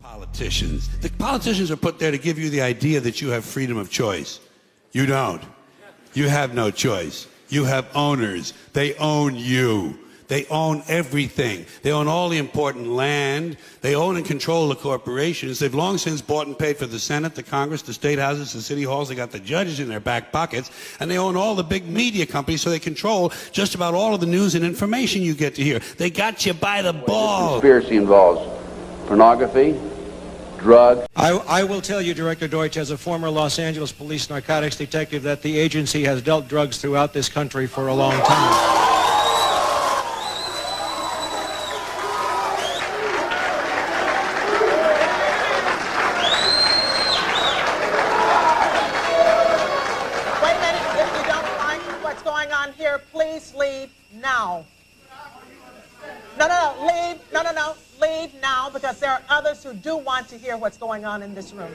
Politicians. The politicians are put there to give you the idea that you have freedom of choice. You don't. You have no choice. You have owners. They own you. They own everything. They own all the important land. They own and control the corporations. They've long since bought and paid for the Senate, the Congress, the state houses, the city halls. They got the judges in their back pockets. And they own all the big media companies, so they control just about all of the news and information you get to hear. They got you by the balls. The conspiracy involves pornography, drugs. I will tell you, Director Deutsch, as a former Los Angeles police narcotics detective, that the agency has dealt drugs throughout this country for a long time. Wait a minute, if you don't like what's going on here, please leave now. No, leave now, because there are others who do want to hear what's going on in this room.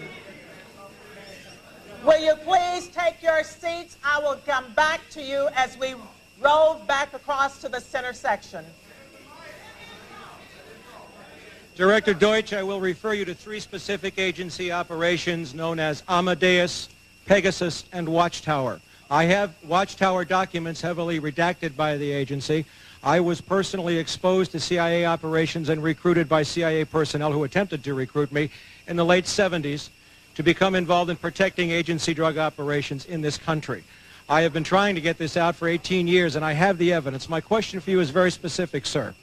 Will you please take your seats? I will come back to you as we roll back across to the center section. Director Deutsch, I will refer you to 3 specific agency operations known as Amadeus, Pegasus, and Watchtower. I have Watchtower documents heavily redacted by the agency. I was personally exposed to CIA operations and recruited by CIA personnel who attempted to recruit me in the late 70s to become involved in protecting agency drug operations in this country. I have been trying to get this out for 18 years, and I have the evidence. My question for you is very specific, sir.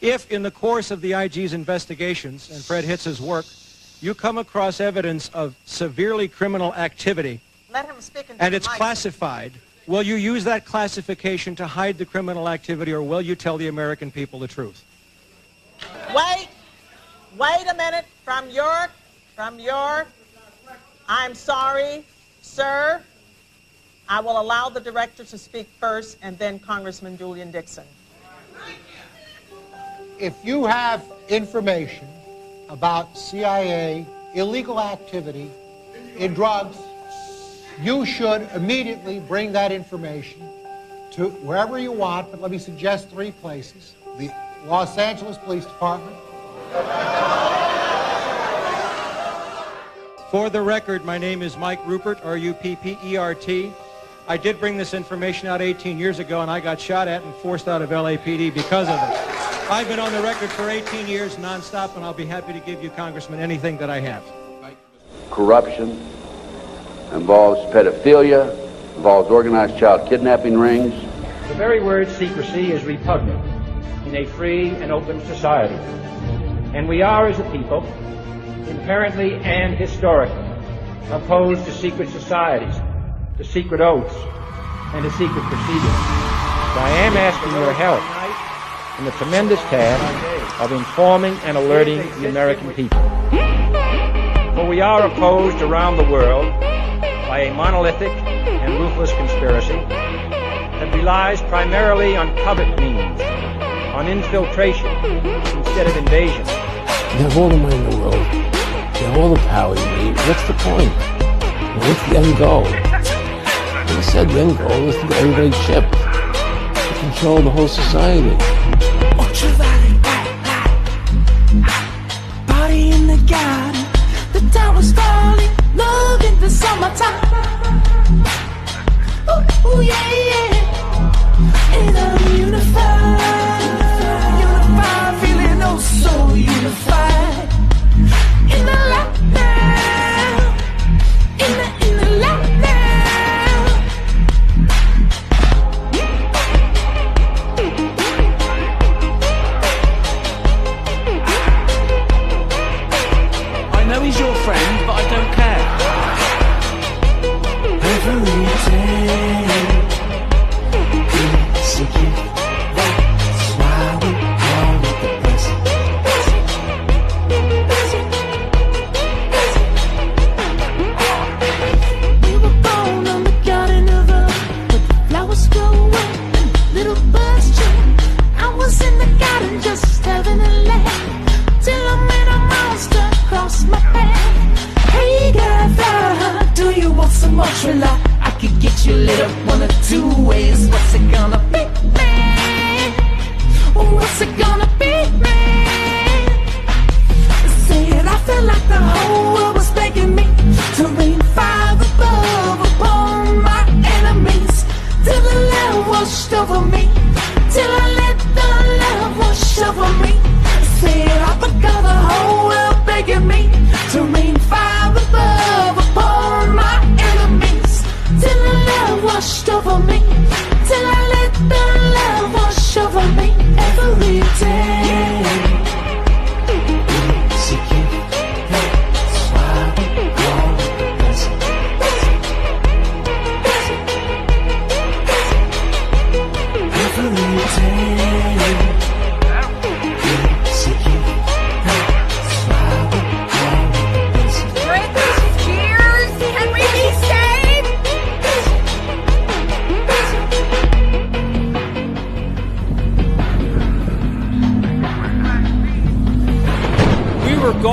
If in the course of the IG's investigations and Fred Hitz's work, you come across evidence of severely criminal activity, Let him speak into and the it's mic. classified, will you use that classification to hide the criminal activity, or will you tell the American people the truth? Wait a minute. From your, I'm sorry, sir. I will allow the director to speak first, and then Congressman Julian Dixon. If you have information about CIA illegal activity in drugs, you should immediately bring that information to wherever you want, but let me suggest 3 places. The Los Angeles Police Department. For the record, my name is Mike Ruppert, R-U-P-P-E-R-T. I did bring this information out 18 years ago, and I got shot at and forced out of LAPD because of it. I've been on the record for 18 years nonstop, and I'll be happy to give you, Congressman, anything that I have. Corruption, involves pedophilia, involves organized child kidnapping rings. The very word secrecy is repugnant in a free and open society. And we are, as a people, inherently and historically opposed to secret societies, to secret oaths, and to secret procedures. So I am asking your help in the tremendous task of informing and alerting the American people. For we are opposed around the world by a monolithic and ruthless conspiracy that relies primarily on covert means, on infiltration instead of invasion. You have all the money in the world, you have all the power you need. What's the point? What's the end goal? Like I said, the end goal is to get everybody's ship, to control the whole society. Party in the garden, the tower's falling, love in the summertime. Ooh, yeah, yeah. And I'm unified, feeling oh so unified. In the lockdown, in the lockdown. I know he's your friend, but I don't care. Every day, it's a gift. That's why we call it the present. We were born on the garden of Eden, with the flowers growing and little birds chirping. I was in the garden just having a laugh, till I met a monster cross my path. Hey girl, do you want some mozzarella? I could get you lit up 1 of 2 ways. What's it gonna be, man? What's it gonna be, man? Say it, I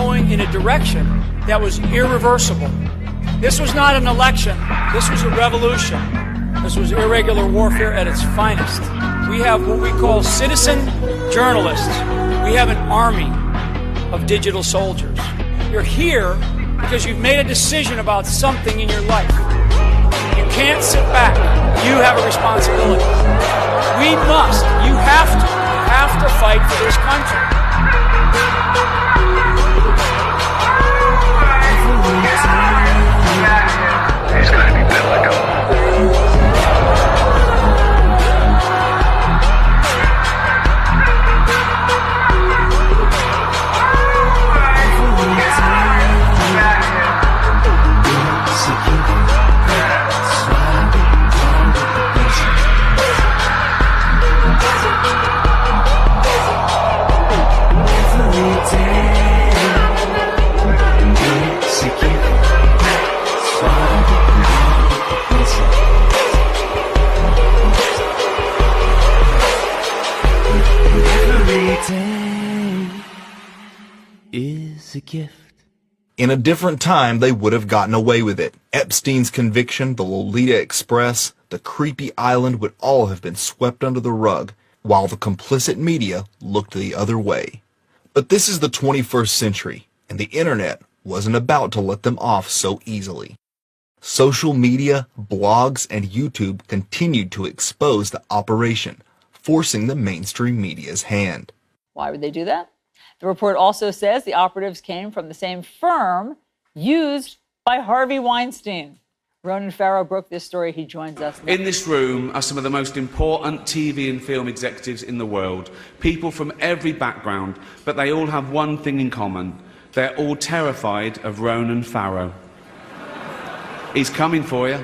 going in a direction that was irreversible. This was not an election. This was a revolution. This was irregular warfare at its finest. We have what we call citizen journalists. We have an army of digital soldiers. You're here because you've made a decision about something in your life. You can't sit back. You have a responsibility. We must. You have to fight for this country. He's going to be bit like a... Is a gift. In a different time, they would have gotten away with it. Epstein's conviction, the Lolita Express, the creepy island would all have been swept under the rug, while the complicit media looked the other way. But this is the 21st century, and the internet wasn't about to let them off so easily. Social media, blogs, and YouTube continued to expose the operation, forcing the mainstream media's hand. Why would they do that? The report also says the operatives came from the same firm used by Harvey Weinstein. Ronan Farrow broke this story. He joins us now. In this room are some of the most important TV and film executives in the world, people from every background, but they all have one thing in common. They're all terrified of Ronan Farrow. He's coming for you.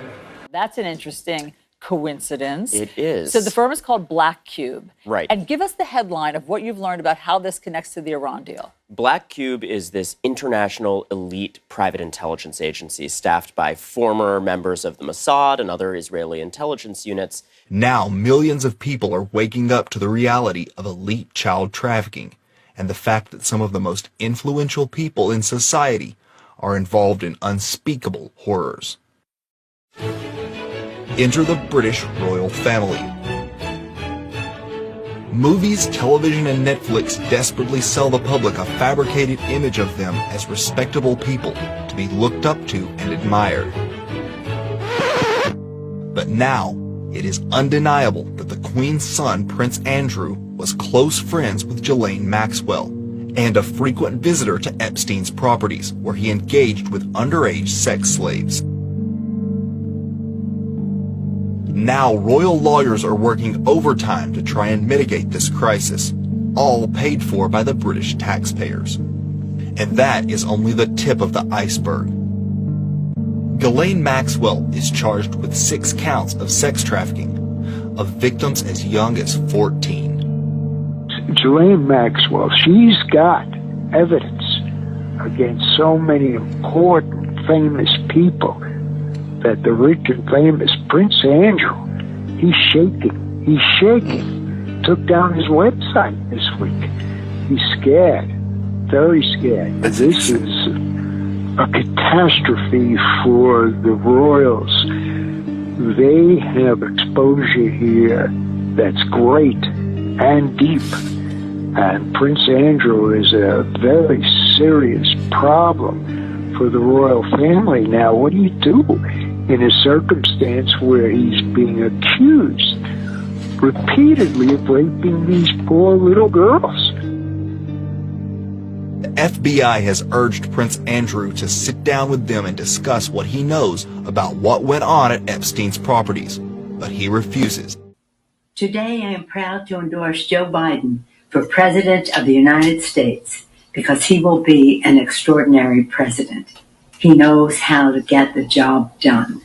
That's an interesting coincidence. It is. So the firm is called Black Cube. Right. And give us the headline of what you've learned about how this connects to the Iran deal. Black Cube is this international elite private intelligence agency staffed by former members of the Mossad and other Israeli intelligence units. Now millions of people are waking up to the reality of elite child trafficking and the fact that some of the most influential people in society are involved in unspeakable horrors. Enter the British royal family. Movies, television, and Netflix desperately sell the public a fabricated image of them as respectable people to be looked up to and admired. But now, it is undeniable that the Queen's son, Prince Andrew, was close friends with Ghislaine Maxwell and a frequent visitor to Epstein's properties, where he engaged with underage sex slaves. Now, royal lawyers are working overtime to try and mitigate this crisis, all paid for by the British taxpayers. And that is only the tip of the iceberg. Ghislaine Maxwell is charged with 6 counts of sex trafficking of victims as young as 14. Ghislaine Maxwell, she's got evidence against so many important, famous people that the rich and famous Prince Andrew, he's shaking. He's shaking. Took down his website this week. He's scared. Very scared. This is a catastrophe for the royals. They have exposure here that's great and deep. And Prince Andrew is a very serious problem for the royal family. Now, what do you do in a circumstance where he's being accused repeatedly of raping these poor little girls? The FBI has urged Prince Andrew to sit down with them and discuss what he knows about what went on at Epstein's properties, but he refuses. Today I am proud to endorse Joe Biden for President of the United States because he will be an extraordinary president. He knows how to get the job done.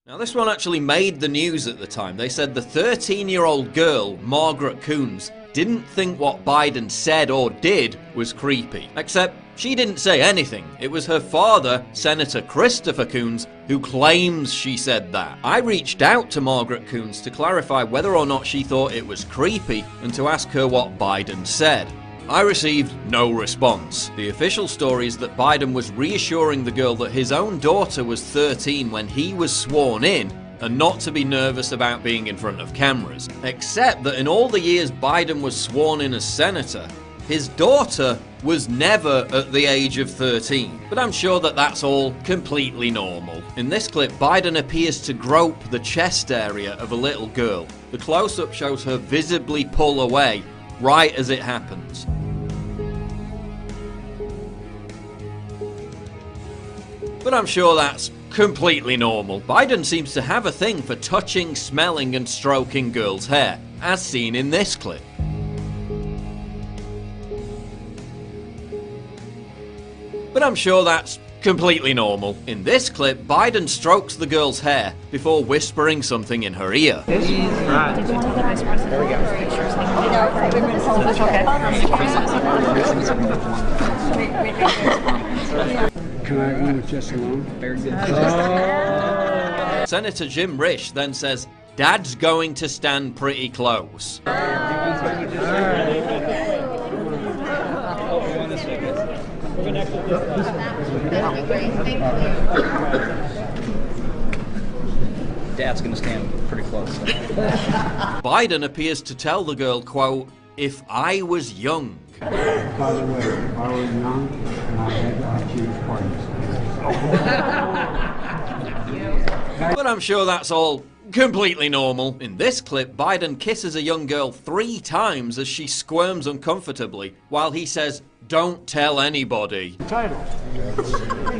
Now, this one actually made the news at the time. They said the 13-year-old girl, Margaret Coons, didn't think what Biden said or did was creepy. Except she didn't say anything. It was her father, Senator Christopher Coons, who claims she said that. I reached out to Margaret Coons to clarify whether or not she thought it was creepy and to ask her what Biden said. I received no response. The official story is that Biden was reassuring the girl that his own daughter was 13 when he was sworn in, and not to be nervous about being in front of cameras. Except that in all the years Biden was sworn in as senator, his daughter was never at the age of 13. But I'm sure that that's all completely normal. In this clip, Biden appears to grope the chest area of a little girl. The close-up shows her visibly pull away right as it happens. But I'm sure that's completely normal. Biden seems to have a thing for touching, smelling and stroking girls' hair, as seen in this clip. But I'm sure that's completely normal. In this clip, Biden strokes the girl's hair before whispering something in her ear. Did you want to get Vice President? There we go. Can I run with Jess alone? Senator Jim Risch then says, "Dad's going to stand pretty close." Dad's gonna stand pretty close. Biden appears to tell the girl, quote, "If I was young." By the way, if I was young and I had parties. But I'm sure that's all completely normal. In this clip, Biden kisses a young girl 3 times as she squirms uncomfortably, while he says, "Don't tell anybody." Title. This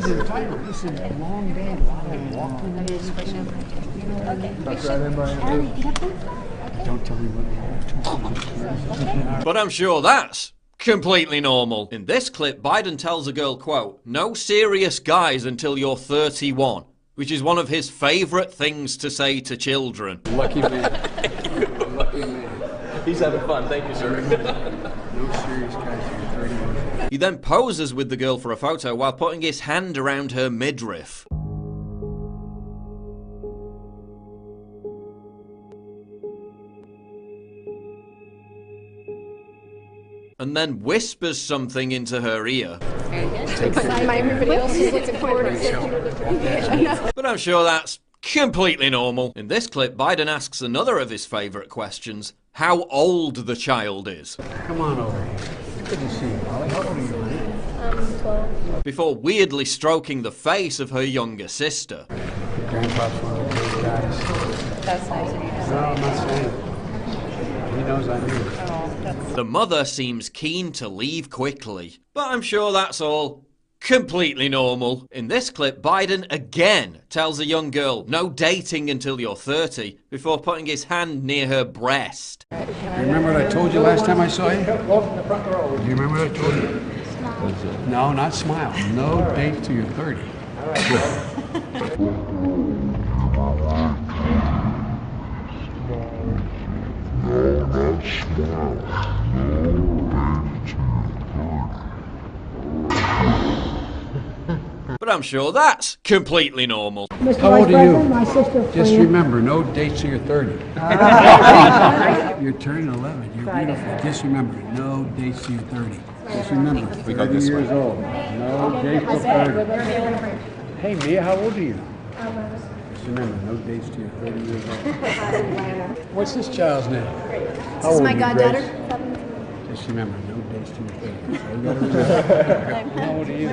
is the title. This is a long day. Walking. That's right, everybody. Don't tell anybody. But I'm sure that's completely normal. In this clip, Biden tells a girl, quote, "No serious guys until you're 31," which is one of his favourite things to say to children. Lucky man. Lucky man. He's having fun. Thank you, sir. No serious guys until 31. He then poses with the girl for a photo while putting his hand around her midriff. And then whispers something into her ear. But I'm sure that's completely normal. In this clip, Biden asks another of his favourite questions, how old the child is. Come on over here. Good to see you, Holly. How old are you, honey? 12. Before weirdly stroking the face of her younger sister. Grandpa's one of those guys. That's nice of you to say. No, I'm not saying it. He knows I do. The mother seems keen to leave quickly, but I'm sure that's all completely normal. In this clip, Biden again tells a young girl, "No dating until you're 30, before putting his hand near her breast. You remember what I told you last time I saw you? Do you remember what I told you? No, not smile. No date till you're 30. But I'm sure that's completely normal. How old are you? Just remember, no dates till you're 30. You're turning 11. You're beautiful. Just remember, no dates till you're 30. Just remember, 30 years old. No dates till 30. Hey, Mia, how old are you? Just remember, no dates till you're 30 years old. What's this child's name? How old my are you, goddaughter. Grace? Just remember, no dates till you're 30. So you gotta remember. How old are you?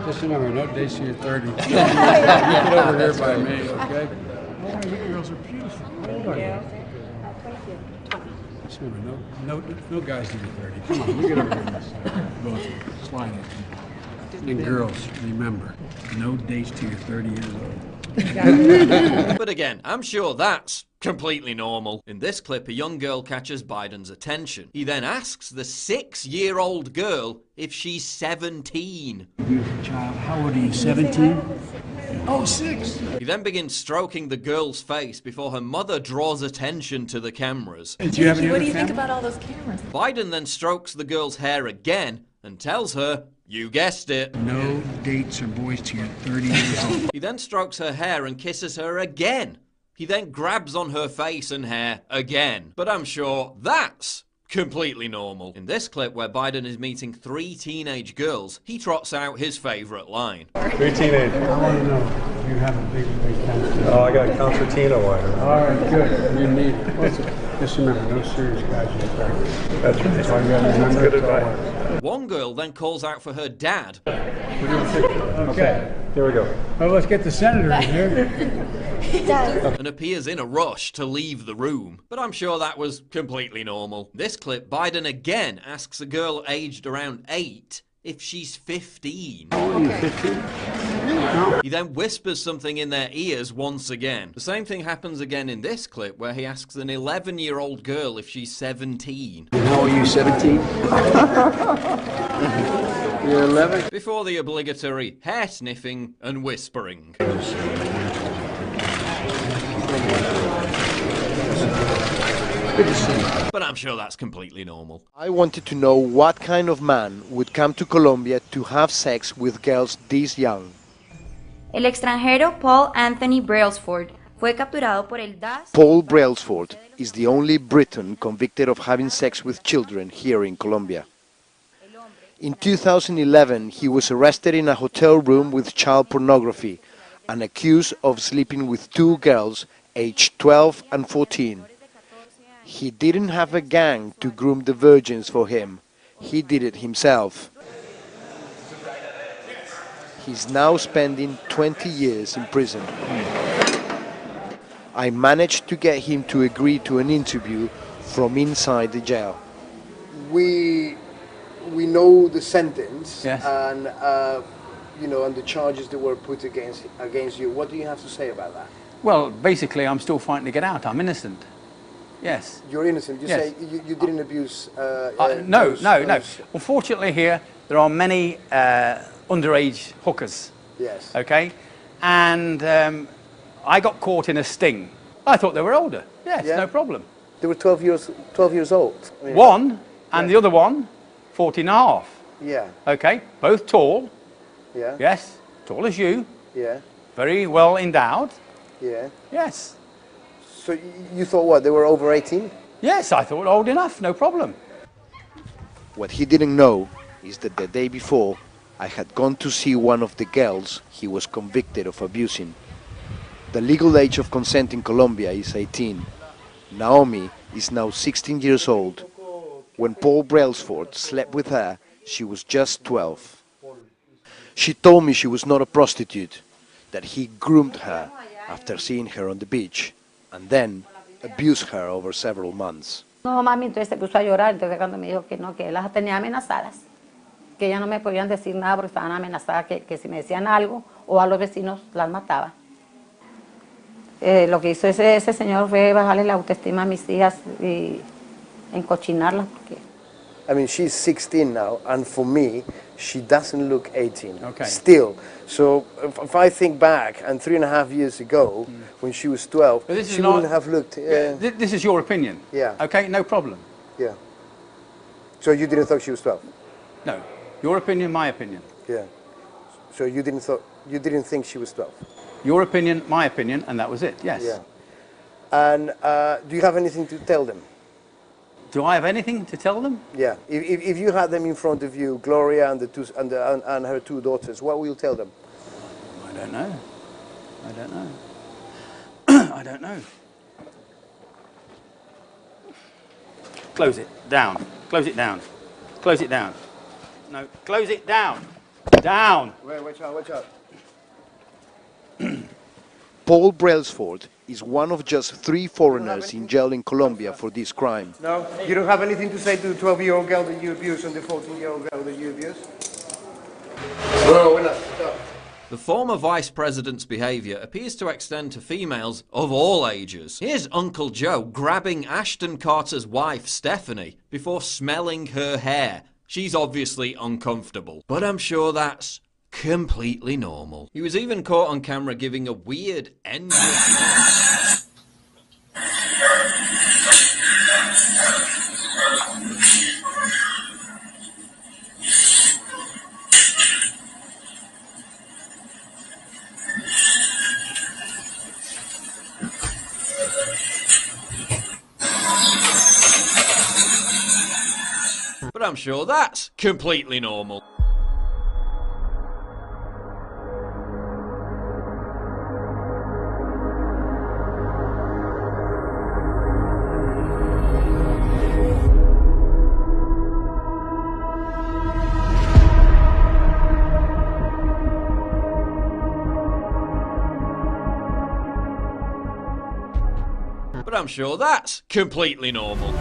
Just remember, no dates till you're 30. You get over here by me, okay? Oh, you girls are beautiful. How old are you? Just remember, no guys till you're 30. Come on, you get over here. Both of you. Slide it. And girls, remember, no dates till you're 30 years old. But again, I'm sure that's completely normal. In this clip, a young girl catches Biden's attention. He then asks the 6-year-old girl if she's 17. Beautiful child. How old are you, 17? Oh, 6. He then begins stroking the girl's face before her mother draws attention to the cameras. Do you have any What other do you think family? about all those cameras? Biden then strokes the girl's hair again and tells her, "You guessed it." No dates or boys till you're 30 years old. He then strokes her hair and kisses her again. He then grabs on her face and hair again. But I'm sure that's completely normal. In this clip where Biden is meeting 3 teenage girls, he trots out his favourite line. 3 teenagers. I want to know if you have a big cancer. Oh, I got concertina wire. All right, good. You need just remember, no serious casualties. That's right. That's why you got to remember. Good advice. One girl then calls out for her dad. Okay. Here we go. Well, let's get the senator in here. And appears in a rush to leave the room. But I'm sure that was completely normal. This clip, Biden again asks a girl aged around 8 if she's 15. How old are you, 15? No. He then whispers something in their ears once again. The same thing happens again in this clip where he asks an 11-year-old girl if she's 17. And how old are you, 17? You're 11? Before the obligatory hair sniffing and whispering. But I'm sure that's completely normal. I wanted to know what kind of man would come to Colombia to have sex with girls this young. El extranjero Paul Anthony Brailsford fue capturado por el DAS. Paul Brailsford is the only Briton convicted of having sex with children here in Colombia. In 2011, he was arrested in a hotel room with child pornography and accused of sleeping with 2 girls aged 12 and 14. He didn't have a gang to groom the virgins for him. He did it himself. He's now spending 20 years in prison. I managed to get him to agree to an interview from inside the jail. We know the sentence, yes, and and the charges that were put against you. What do you have to say about that? Well, basically, I'm still fighting to get out. I'm innocent. Yes. You're innocent. You Yes. say you didn't abuse. No. Unfortunately, here there are many underage hookers. Yes. Okay, and I got caught in a sting. I thought they were older. Yes, Yeah. no problem. They were 12 years old. I mean, One and the other one, 14 and a half. Yeah. Okay, both tall. Yeah. Yes, tall as you. Yeah. Very well endowed. Yeah. Yes. So you thought what? They were over 18? Yes, I thought old enough, no problem. What he didn't know is that the day before, I had gone to see one of the girls he was convicted of abusing. The legal age of consent in Colombia is 18. Naomi is now 16 years old. When Paul Brailsford slept with her, she was just 12. She told me she was not a prostitute, that he groomed her after seeing her on the beach, and then abused her over several months. No, mami, entonces se puso a llorar, entonces cuando me dijo que no, que las tenía amenazadas, que ya no me podían decir nada porque estaban amenazadas, que si me decían algo o a los vecinos las mataba. Lo que hizo ese señor fue bajarle la autoestima a mis hijas y encochinarlas. I mean, she's 16 now, and for me, she doesn't look 18. Okay. Still. So if I think back, and 3.5 years ago, when she was 12, But this is she not- wouldn't have looked. This is your opinion. Yeah. Okay, no problem. Yeah. So you didn't think she was 12? No, your opinion, my opinion. Yeah. So you didn't think she was 12? Your opinion, my opinion, and that was it. Yes. Yeah. And do you have anything to tell them? Do I have anything to tell them? Yeah. If you had them in front of you, Gloria and the two and her 2 daughters, what will you tell them? I don't know. I don't know. I don't know. Close it down. Close it down. Close it down. No, close it down. Down. Wait, watch out, watch out. Paul Brailsford is one of just 3 foreigners in jail in Colombia for this crime. No? You don't have anything to say to the 12-year-old girl that you abused and the 14-year-old girl that you abused? No, we're not. Stop. The former vice president's behaviour appears to extend to females of all ages. Here's Uncle Joe grabbing Ashton Carter's wife, Stephanie, before smelling her hair. She's obviously uncomfortable, but I'm sure that's completely normal. He was even caught on camera giving a weird, endless I'm sure that's completely normal. But I'm sure that's completely normal.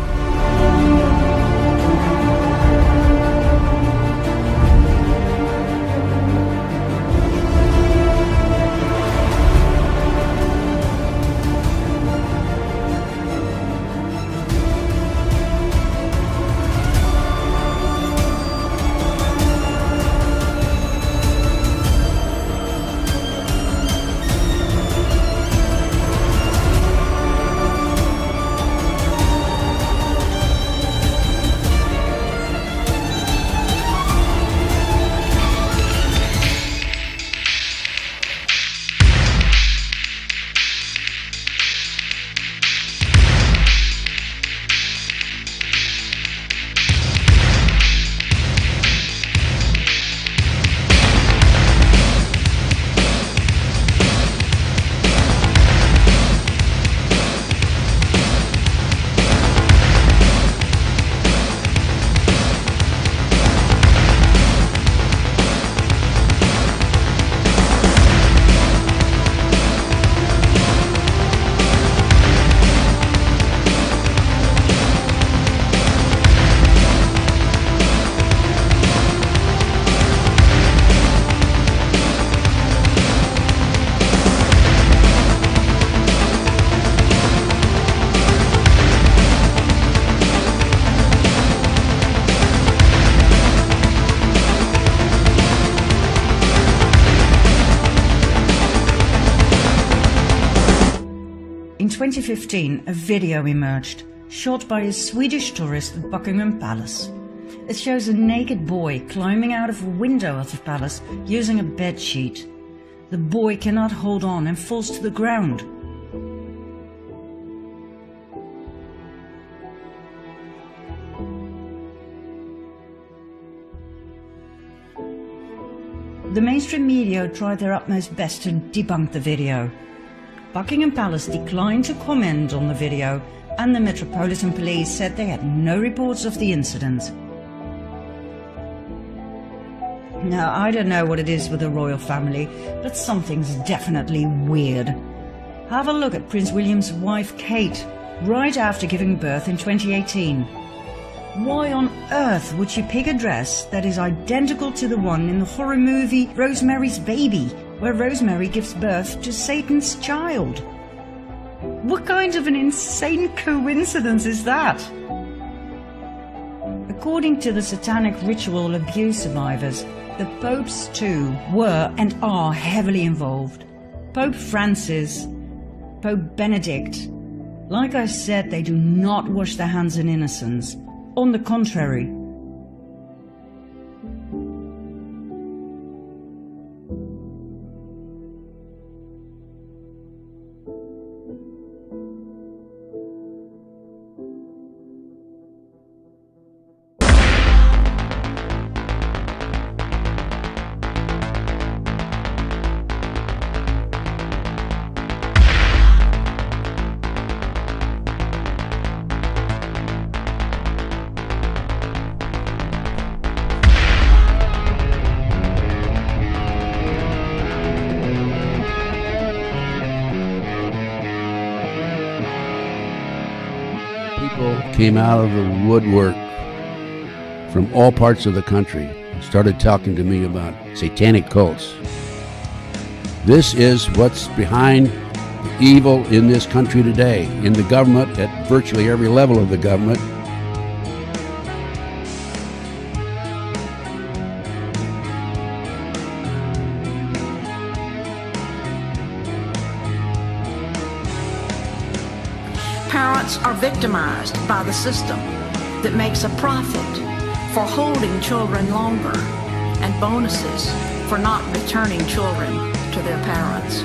In 2015, a video emerged, shot by a Swedish tourist at Buckingham Palace. It shows a naked boy climbing out of a window of the palace using a bedsheet. The boy cannot hold on and falls to the ground. The mainstream media tried their utmost best to debunk the video. Buckingham Palace declined to comment on the video, and the Metropolitan Police said they had no reports of the incident. Now, I don't know what it is with the royal family, but something's definitely weird. Have a look at Prince William's wife Kate, right after giving birth in 2018. Why on earth would she pick a dress that is identical to the one in the horror movie Rosemary's Baby, where Rosemary gives birth to Satan's child? What kind of an insane coincidence is that? According to the satanic ritual abuse survivors, the popes too were and are heavily involved. Pope Francis, Pope Benedict. Like I said, they do not wash their hands in innocence. On the contrary. Came out of the woodwork from all parts of the country and started talking to me about satanic cults. This is what's behind the evil in this country today, in the government, at virtually every level of the government. Parents are victimized by the system that makes a profit for holding children longer and bonuses for not returning children to their parents.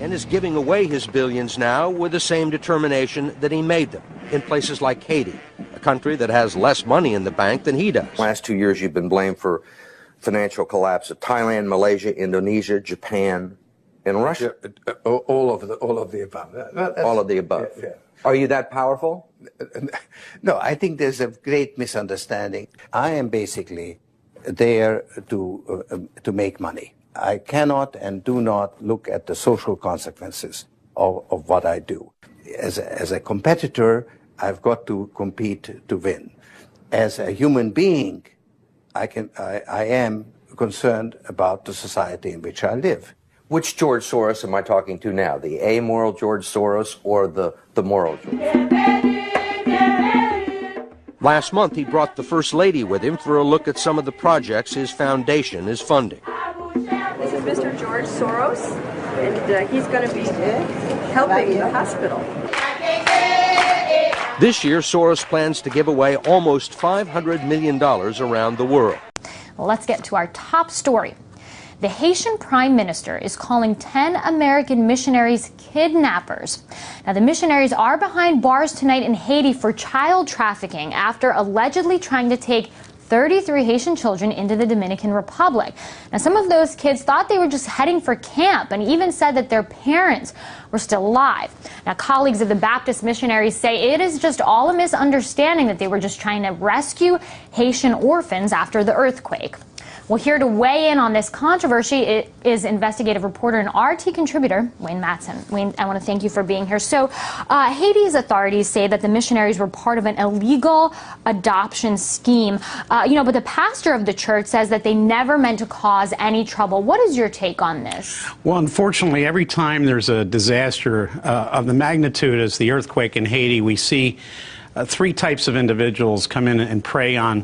and is giving away his billions now with the same determination that he made them in places like Haiti, a country that has less money in the bank than he does. Last 2 years, you've been blamed for financial collapse of Thailand, Malaysia, Indonesia, Japan, and Russia. Yeah, all of the above. All of the above. Yeah. Are you that powerful? No, I think there's a great misunderstanding. I am basically there to make money. I cannot and do not look at the social consequences of what I do. As a competitor, I've got to compete to win. As a human being, I am concerned about the society in which I live. Which George Soros am I talking to now? The amoral George Soros or the moral George? Last month, he brought the First Lady with him for a look at some of the projects his foundation is funding. This is Mr. George Soros, and he's going to be helping the hospital. This year, Soros plans to give away almost $500 million around the world. Let's get to our top story. The Haitian Prime Minister is calling 10 American missionaries kidnappers. Now, the missionaries are behind bars tonight in Haiti for child trafficking after allegedly trying to take 33 Haitian children into the Dominican Republic. Now, some of those kids thought they were just heading for camp and even said that their parents were still alive. Now, colleagues of the Baptist missionaries say it is just all a misunderstanding, that they were just trying to rescue Haitian orphans after the earthquake. Well, here to weigh in on this controversy is investigative reporter and RT contributor Wayne Matson. Wayne, I want to thank you for being here. So, Haiti's authorities say that the missionaries were part of an illegal adoption scheme. But the pastor of the church says that they never meant to cause any trouble. What is your take on this? Well, unfortunately, every time there's a disaster of the magnitude as the earthquake in Haiti, we see three types of individuals come in and prey on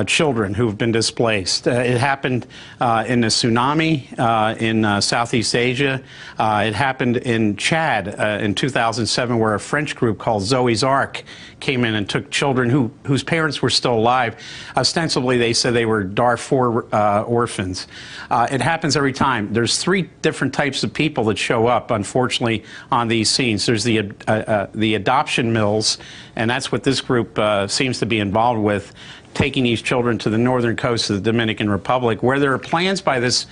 children who've been displaced. It happened in the tsunami in Southeast Asia. It happened in Chad in 2007, where a French group called Zoe's Ark came in and took children whose parents were still alive. Ostensibly, they said they were Darfur orphans. It happens every time. There's three different types of people that show up, unfortunately, on these scenes. There's the adoption mills, and that's what this group seems to be involved with, taking these children to the northern coast of the Dominican Republic, where there are plans by this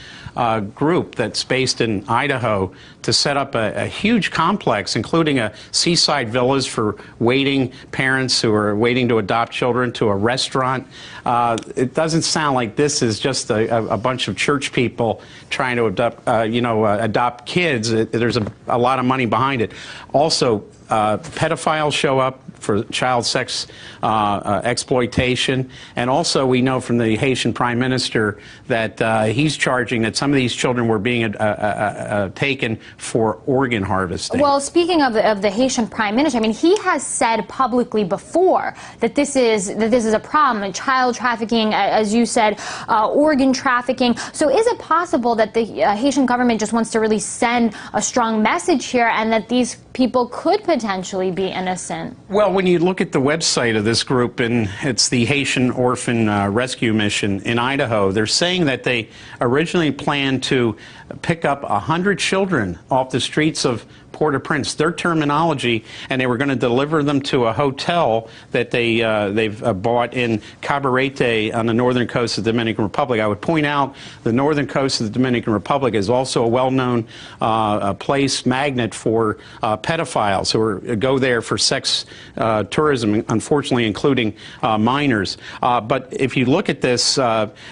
group that's based in Idaho to set up a huge complex, including a seaside villas for waiting parents who are waiting to adopt children, to a restaurant. It doesn't sound like this is just a bunch of church people trying to adopt kids. There's a lot of money behind it. Also, pedophiles show up for child sex exploitation. And also, we know from the Haitian Prime Minister that he's charging that some of these children were being taken for organ harvesting. Well, speaking of the Haitian Prime Minister, I mean, he has said publicly before that this is a problem, child trafficking, as you said, organ trafficking. So is it possible that the Haitian government just wants to really send a strong message here, and that these people could potentially be innocent? Well, when you look at the website of this group, and it's the Haitian Orphan Rescue Mission in Idaho, they're saying that they originally planned to pick up 100 children off the streets of Port-au-Prince, their terminology, and they were going to deliver them to a hotel that they've bought in Cabarete on the northern coast of the Dominican Republic. I would point out the northern coast of the Dominican Republic is also a well-known place magnet for pedophiles who go there for sex tourism, unfortunately including minors. But if you look at this,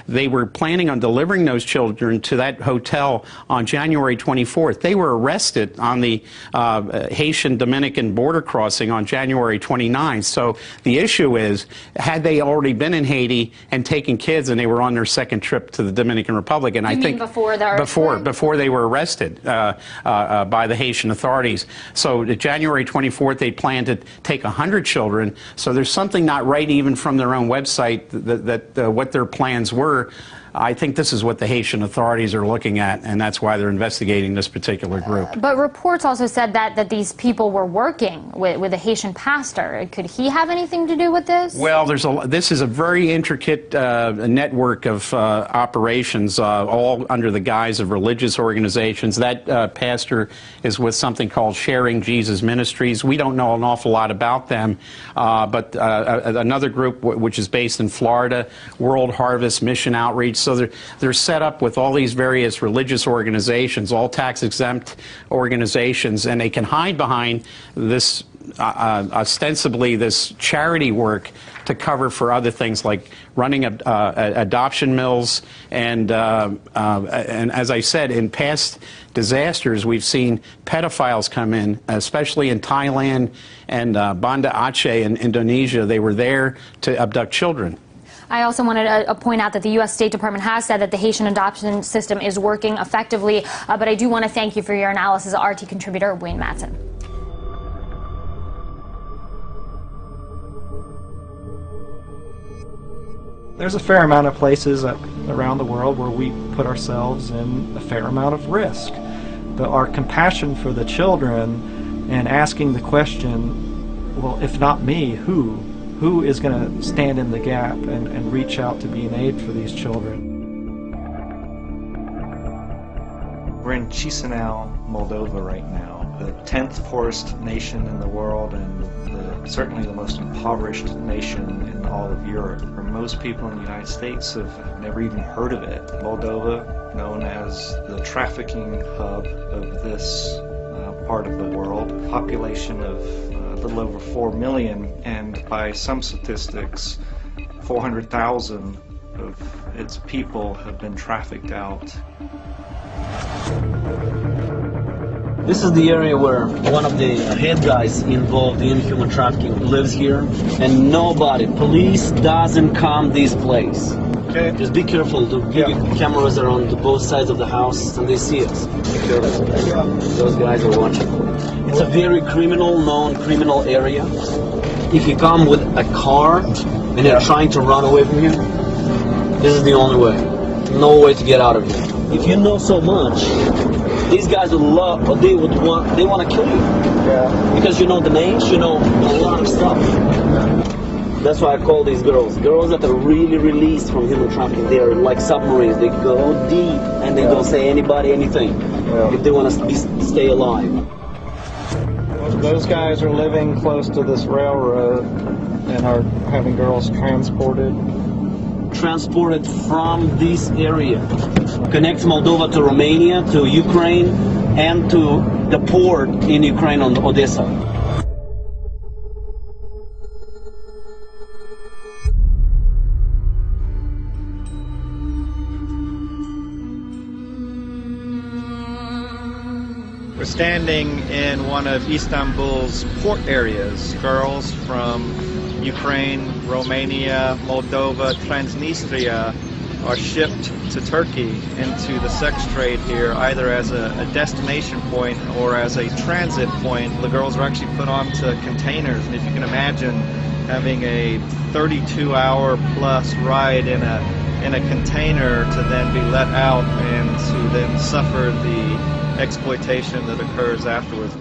they were planning on delivering those children to that hotel on January 24th. They were arrested on the Haitian-Dominican border crossing on January 29th. So the issue is, had they already been in Haiti and taken kids, and they were on their second trip to the Dominican Republic, and I think before they were arrested by the Haitian authorities. So January 24th, they planned to take 100 children. So there's something not right even from their own website that what their plans were. I think this is what the Haitian authorities are looking at, and that's why they're investigating this particular group. But reports also said that these people were working with a Haitian pastor. Could he have anything to do with this? Well, this is a very intricate network of operations, all under the guise of religious organizations. That pastor is with something called Sharing Jesus Ministries. We don't know an awful lot about them, but another group which is based in Florida, World Harvest Mission Outreach. So they're set up with all these various religious organizations, all tax-exempt organizations, and they can hide behind this, ostensibly this charity work to cover for other things like running adoption mills. And as I said, in past disasters, we've seen pedophiles come in, especially in Thailand and Banda Aceh in Indonesia. They were there to abduct children. I also wanted to point out that the U.S. State Department has said that the Haitian adoption system is working effectively, but I do want to thank you for your analysis, RT contributor Wayne Madsen. There's a fair amount of places around the world where we put ourselves in a fair amount of risk. But our compassion for the children and asking the question, well, if not me, who? Who is going to stand in the gap and reach out to be an aid for these children? We're in Chisinau, Moldova right now, the 10th poorest nation in the world and certainly the most impoverished nation in all of Europe. For most people in the United States have never even heard of it. Moldova, known as the trafficking hub of this part of the world, population of a little over 4 million, and by some statistics, 400,000 of its people have been trafficked out. This is the area where one of the head guys involved in human trafficking lives here, and nobody, police doesn't come this place. Okay. Just be careful. The cameras are on both sides of the house, and they see us. Be careful. Those guys are watching. It's a very known criminal area. If you come with a car and they're trying to run away from you, this is the only way. No way to get out of here. If you know so much, these guys would love, or they want to kill you. Yeah. Because you know the names, you know a lot of stuff. That's why I call these girls that are really released from human trafficking. They are like submarines. They go deep and they don't say anybody anything if they want to stay alive. Those guys are living close to this railroad and are having girls transported from this area. Connects Moldova to Romania, to Ukraine, and to the port in Ukraine on Odessa. We're standing in one of Istanbul's port areas. Girls from Ukraine, Romania, Moldova, Transnistria are shipped to Turkey into the sex trade here, either as a destination point or as a transit point. The girls are actually put onto containers, and if you can imagine having a 32-hour plus ride in a container to then be let out and to then suffer the exploitation that occurs afterwards.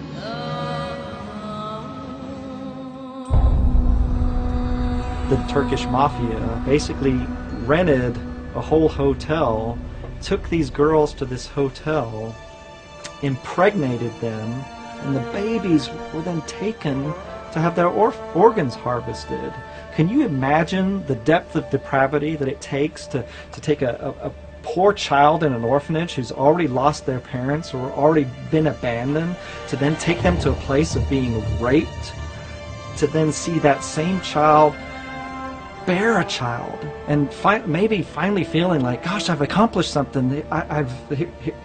The Turkish mafia basically rented a whole hotel, took these girls to this hotel, impregnated them, and the babies were then taken to have their organs harvested. Can you imagine the depth of depravity that it takes to take a poor child in an orphanage who's already lost their parents or already been abandoned, to then take them to a place of being raped, to then see that same child bear a child and maybe finally feeling like, gosh, I've accomplished something.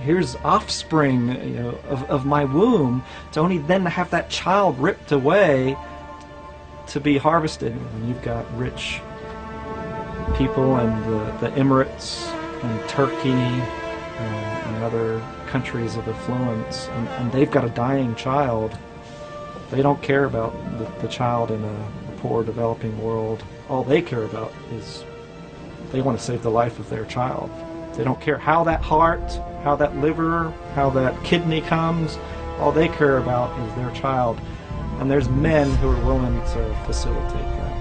Here's offspring, you know, of my womb, to only then have that child ripped away to be harvested. And you've got rich people and the Emirates and Turkey and other countries of affluence, and they've got a dying child. They don't care about the child in a poor developing world. All they care about is They want to save the life of their child. They don't care how that heart, how that liver, how that kidney comes. All they care about is their child. And there's men who are willing to facilitate that.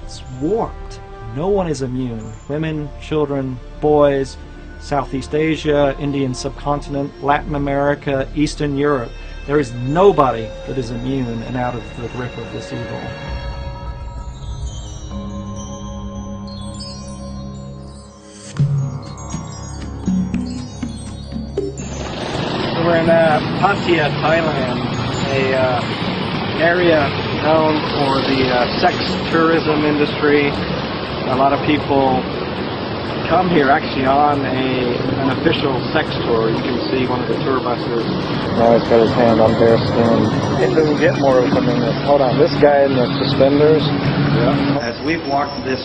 It's warped. No one is immune. Women, children, boys, Southeast Asia, Indian subcontinent, Latin America, Eastern Europe. There is nobody that is immune and out of the grip of this evil. So we're in Pattaya, Thailand, an area known for the sex tourism industry. A lot of people come here actually on an official sex tour. You can see one of the tour buses. Now he's got his hand on bare skin. It doesn't get more open than this. Hold on, this guy in the suspenders. Yeah. As we've walked this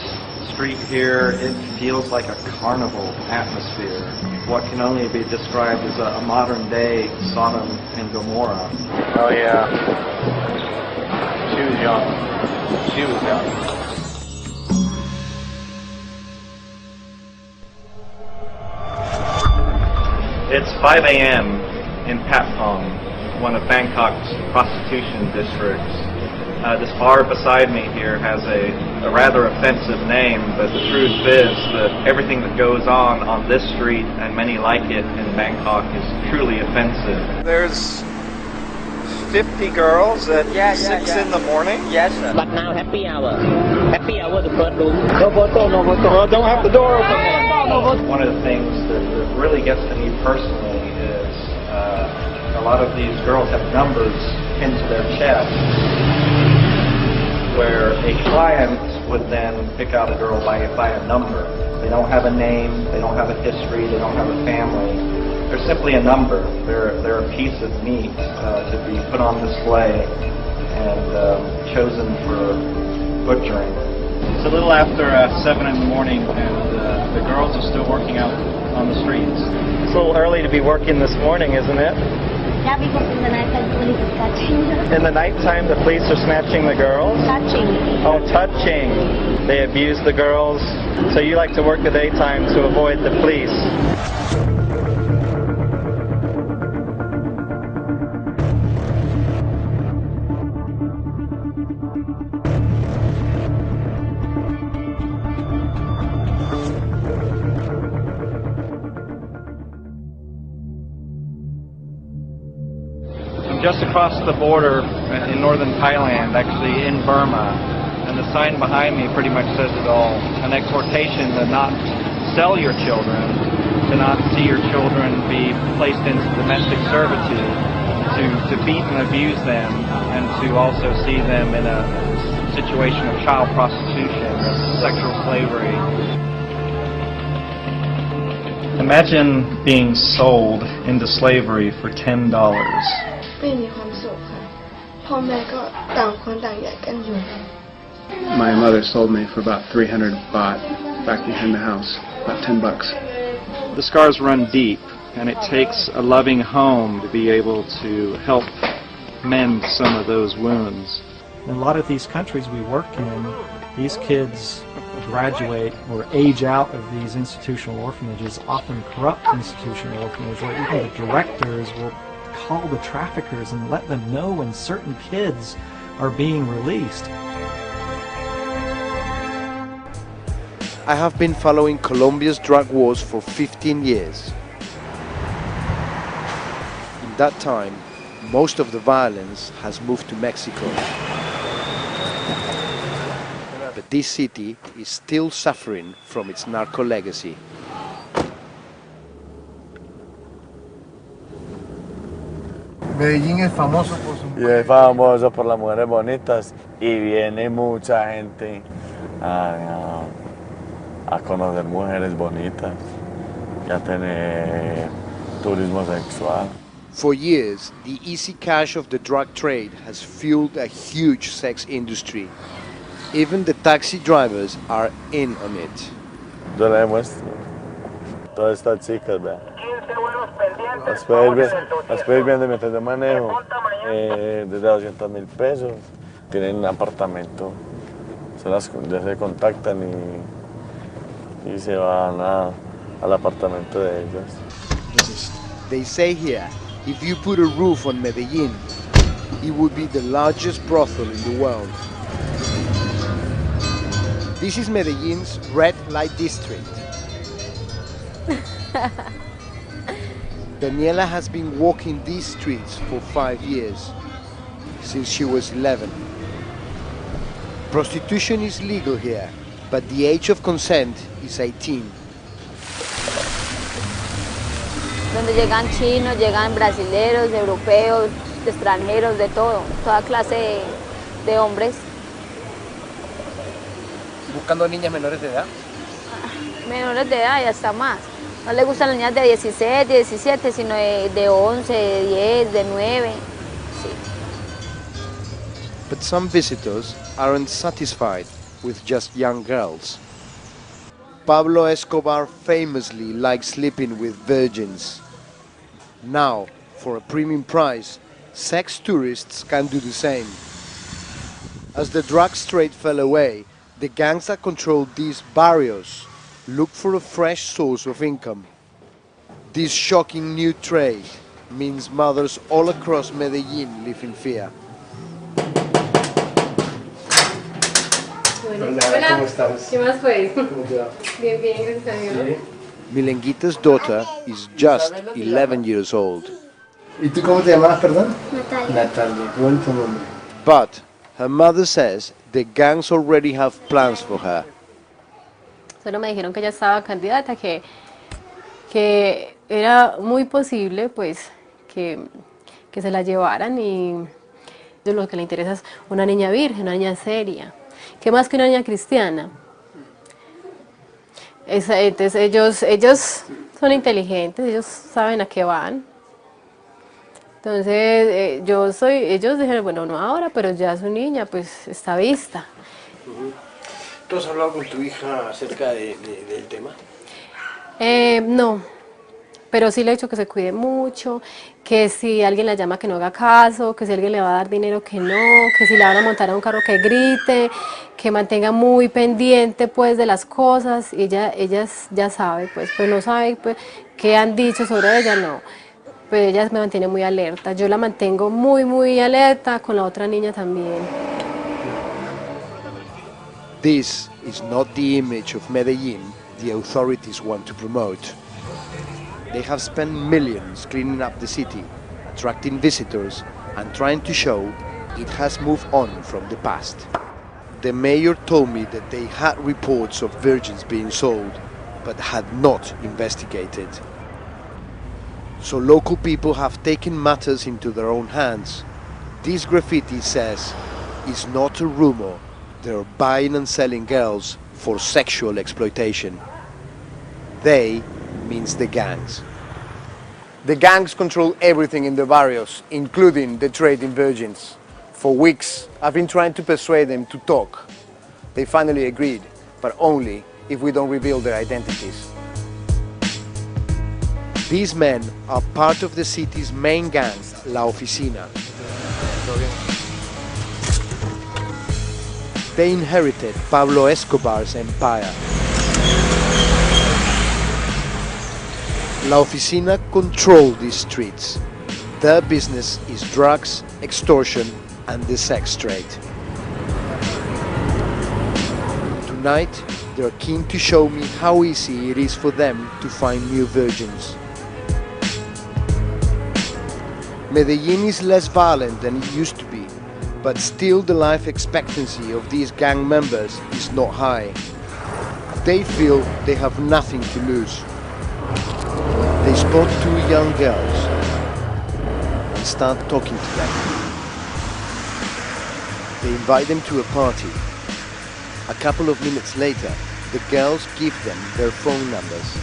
street here, it feels like a carnival atmosphere. What can only be described as a modern day Sodom and Gomorrah. Oh yeah. She was young. She was young. It's 5 a.m. in Patpong, one of Bangkok's prostitution districts. This bar beside me here has a rather offensive name, but the truth is that everything that goes on this street and many like it in Bangkok is truly offensive. There's 50 girls at 6 in the morning? Yes, sir. But now happy hour. Happy hour, the first room. No photo, no photo. Don't have the door open then. One of the things that really gets to me personally is a lot of these girls have numbers pinned to their chest, where a client would then pick out a girl by a number. They don't have a name, they don't have a history, they don't have a family. They're simply a number. They're a piece of meat to be put on display and chosen for butchering. It's a little after 7 in the morning, and the girls are still working out on the streets. It's a little early to be working this morning, isn't it? Yeah, because in the nighttime the police is touching. In the nighttime, the police are snatching the girls? Touching. Oh, touching. They abuse the girls. So you like to work the daytime to avoid the police. Just across the border in northern Thailand, actually in Burma, and the sign behind me pretty much says it all. An exhortation to not sell your children, to not see your children be placed into domestic servitude, to beat and abuse them, and to also see them in a situation of child prostitution or sexual slavery. Imagine being sold into slavery for $10. ไม่มีความสุขค่ะพ่อแม่ก็ต่างคนต่างแยกกันอยู่ My mother sold me for about 300 baht back behind the house, about $10. The scars run deep, and it takes a loving home to be able to help mend some of those wounds. In a lot of these countries we work in, these kids graduate or age out of these institutional orphanages, often corrupt institutional orphanages, where even the directors will call the traffickers and let them know when certain kids are being released. I have been following Colombia's drug wars for 15 years. In that time, most of the violence has moved to Mexico. But this city is still suffering from its narco legacy. Medellín es famoso por su Y es famoso por las mujeres bonitas y viene mucha gente a conocer mujeres bonitas y a tener turismo sexual. For years, the easy cash of the drug trade has fueled a huge sex industry. Even the taxi drivers are in on it. Yo le demuestro. Todas estas chicas, vean. Las puedes ver mientras yo manejo desde 200.000 pesos. Tienen un apartamento. Ya se contactan y se van al apartamento de ellas. They say here, if you put a roof on Medellin, it would be the largest brothel in the world. This is Medellin's red light district. Daniela has been walking these streets for 5 years, since she was 11. Prostitution is legal here, but the age of consent is 18. Donde llegan chinos, llegan brasileros, europeos, extranjeros, de todo, toda clase de hombres. ¿Buscando niñas menores de edad? Menores de edad y hasta más. No le gustan las niñas de 16, 17, sino de 11, de 10, de 9. Sí. But some visitors aren't satisfied with just young girls. Pablo Escobar famously likes sleeping with virgins. Now, for a premium price, sex tourists can do the same. As the drug trade fell away, the gangs that control these barrios look for a fresh source of income. This shocking new trade means mothers all across Medellin live in fear. Hola, ¿cómo estás? ¿Qué más fue? ¿Cómo te va? Bien, bien, gracias a Dios. Milenguita's daughter is just 11 years old. ¿Y tú cómo te llamas, perdón? Natalia. Natalia, qué bonito nombre. But her mother says the gangs already have plans for her. Solo me dijeron que ella estaba candidata, que era muy posible pues que se la llevaran y lo que le interesa es una niña virgen, una niña seria. ¿Qué más que una niña cristiana? Entonces ellos son inteligentes, ellos saben a qué van. Entonces ellos dijeron, bueno, no ahora, pero ya su niña pues está vista. ¿Tú has hablado con tu hija acerca del tema? No, pero sí le he dicho que se cuide mucho, que si alguien la llama que no haga caso, que si alguien le va a dar dinero que no, que si la van a montar a un carro que grite, que mantenga muy pendiente pues de las cosas. Y ella ya sabe, pues no sabe pues, qué han dicho sobre ella, no. Pero ella me mantiene muy alerta, yo la mantengo muy alerta, con la otra niña también. This is not the image of Medellin the authorities want to promote. They have spent millions cleaning up the city, attracting visitors, and trying to show it has moved on from the past. The mayor told me that they had reports of virgins being sold, but had not investigated. So local people have taken matters into their own hands. This graffiti says, it's not a rumor. They're buying and selling girls for sexual exploitation. They means the gangs. The gangs control everything in the barrios, including the trade in virgins. For weeks, I've been trying to persuade them to talk. They finally agreed, but only if we don't reveal their identities. These men are part of the city's main gang, La Oficina. They inherited Pablo Escobar's empire. La Oficina control these streets. Their business is drugs, extortion, and the sex trade. Tonight, they're keen to show me how easy it is for them to find new virgins. Medellin is less violent than it used to be, but still the life expectancy of these gang members is not high. They feel they have nothing to lose. They spot two young girls and start talking to them. They invite them to a party. A couple of minutes later, the girls give them their phone numbers.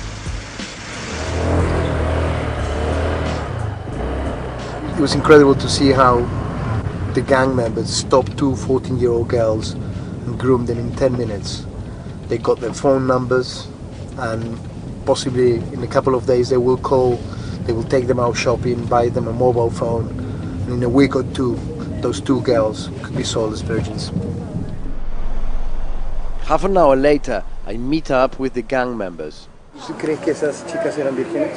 It was incredible to see how the gang members stopped two 14-year-old girls and groomed them in 10 minutes. They got their phone numbers, and possibly in a couple of days they will call, they will take them out shopping, buy them a mobile phone, and in a week or two those two girls could be sold as virgins. Half an hour later, I meet up with the gang members. ¿Usted cree que esas chicas eran vírgenes?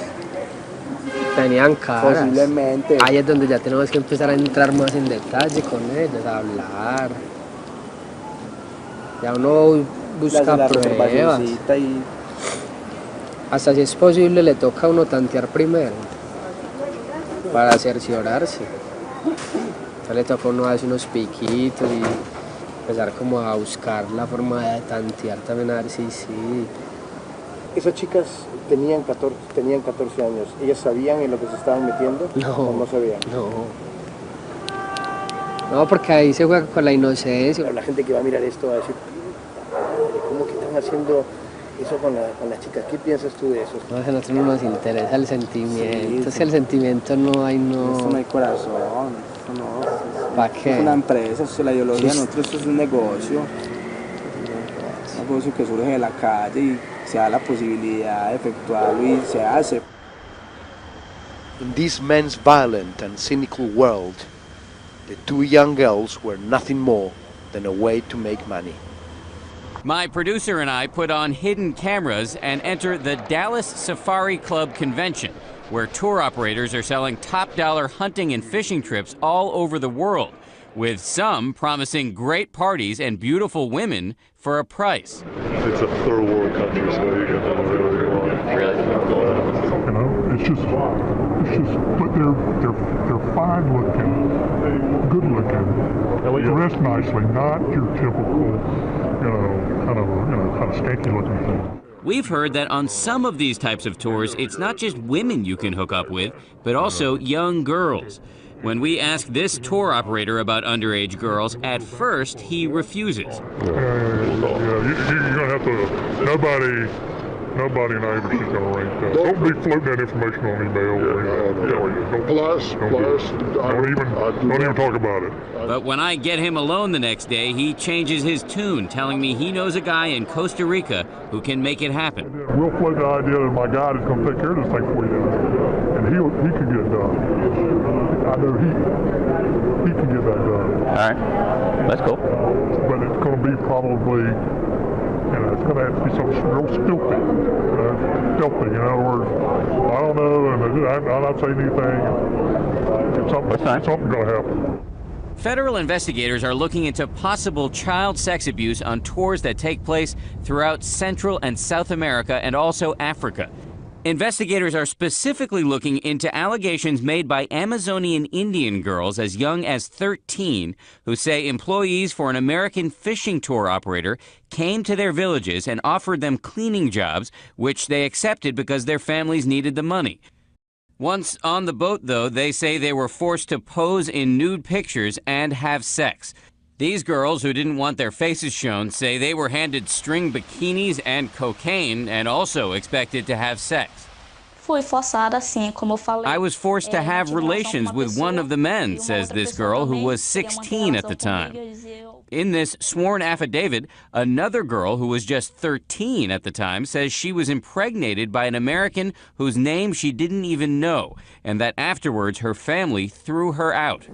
Tenían caras. Posiblemente. Ahí es donde ya tenemos que empezar a entrar más en detalle con ellas, a hablar. Ya uno busca pruebas. Y... Hasta si es posible le toca a uno tantear primero para cerciorarse. Ya le toca a uno hacer unos piquitos y empezar como a buscar la forma de tantear también a ver si sí. Esas chicas tenían 14 años. ¿Ellas sabían en lo que se estaban metiendo? No. ¿O no sabían? No, porque ahí se juega con la inocencia. Pero la gente que va a mirar esto va a decir, ¿cómo que están haciendo eso con las chicas? ¿Qué piensas tú de eso? No, a nosotros no nos interesa el sentimiento. Sí, si el sentimiento no hay, no... Esto no hay corazón, esto no... ¿Para qué? Es una empresa, esto es la ideología de nosotros, esto es un negocio. Un negocio que surge de la calle y se da la posibilidad de efectuarlo y se hace. In this men's violent and cynical world, the two young girls were nothing more than a way to make money. My producer and I put on hidden cameras and enter the Dallas Safari Club convention, where tour operators are selling top-dollar hunting and fishing trips all over the world, with some promising great parties and beautiful women for a price. It's a third world country, so you get them really well. Really? You know, it's just, but they're fine looking, good looking, dressed nicely, not your typical, kind of skanky looking thing. We've heard that on some of these types of tours, it's not just women you can hook up with, but also young girls. When we ask this tour operator about underage girls, at first he refuses. You're gonna have to, nobody in our agency's gonna arrange that. Don't be floating that information on email. Don't even talk about it. But when I get him alone the next day, he changes his tune, telling me he knows a guy in Costa Rica who can make it happen. We'll float the idea that my guy is gonna take care of this thing for you, and he can get it done. I know he can get that done. All right, that's cool. But it's going to be probably, it's going to have to be something real filthy. In other words, I don't know, and I'm not saying anything. Something's going to happen. Federal investigators are looking into possible child sex abuse on tours that take place throughout Central and South America and also Africa. Investigators are specifically looking into allegations made by Amazonian Indian girls as young as 13 who say employees for an American fishing tour operator came to their villages and offered them cleaning jobs, which they accepted because their families needed the money. Once on the boat, though, they say they were forced to pose in nude pictures and have sex. These girls, who didn't want their faces shown, say they were handed string bikinis and cocaine and also expected to have sex. I was forced to have relations with one of the men, says this girl who was 16 at the time. In this sworn affidavit, another girl who was just 13 at the time says she was impregnated by an American whose name she didn't even know, and that afterwards her family threw her out.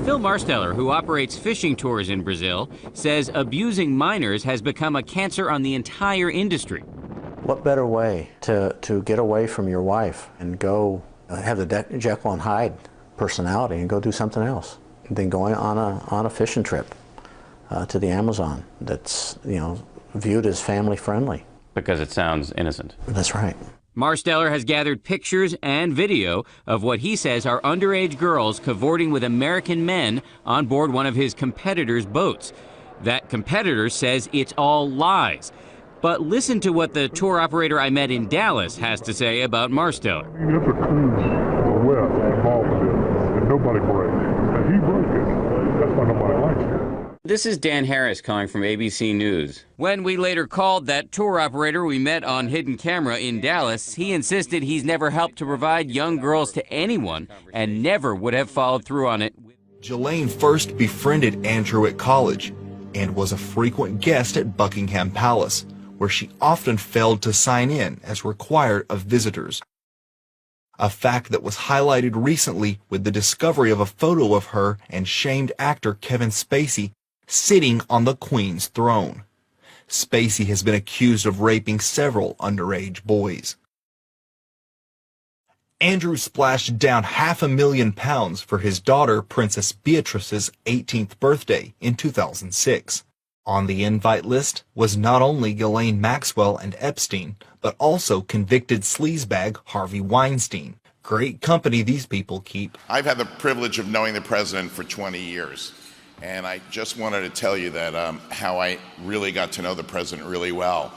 Phil Marsteller, who operates fishing tours in Brazil, says abusing minors has become a cancer on the entire industry. What better way to get away from your wife and go have the Jekyll and Hyde personality and go do something else than going on a fishing trip to the Amazon that's viewed as family friendly? Because it sounds innocent. That's right. Marsteller has gathered pictures and video of what he says are underage girls cavorting with American men on board one of his competitors' boats. That competitor says it's all lies. But listen to what the tour operator I met in Dallas has to say about Marsteller. It's a coup of the West involved with it, and nobody breaks. And he broke it. That's why nobody likes it. This is Dan Harris calling from ABC News. When we later called that tour operator we met on hidden camera in Dallas, he insisted he's never helped to provide young girls to anyone and never would have followed through on it. Ghislaine first befriended Andrew at college and was a frequent guest at Buckingham Palace, where she often failed to sign in as required of visitors. A fact that was highlighted recently with the discovery of a photo of her and shamed actor Kevin Spacey sitting on the Queen's throne. Spacey has been accused of raping several underage boys. Andrew splashed down £500,000 for his daughter Princess Beatrice's 18th birthday in 2006. On the invite list was not only Ghislaine Maxwell and Epstein, but also convicted sleazebag Harvey Weinstein. Great company these people keep. I've had the privilege of knowing the president for 20 years, and I just wanted to tell you that how I really got to know the president really well.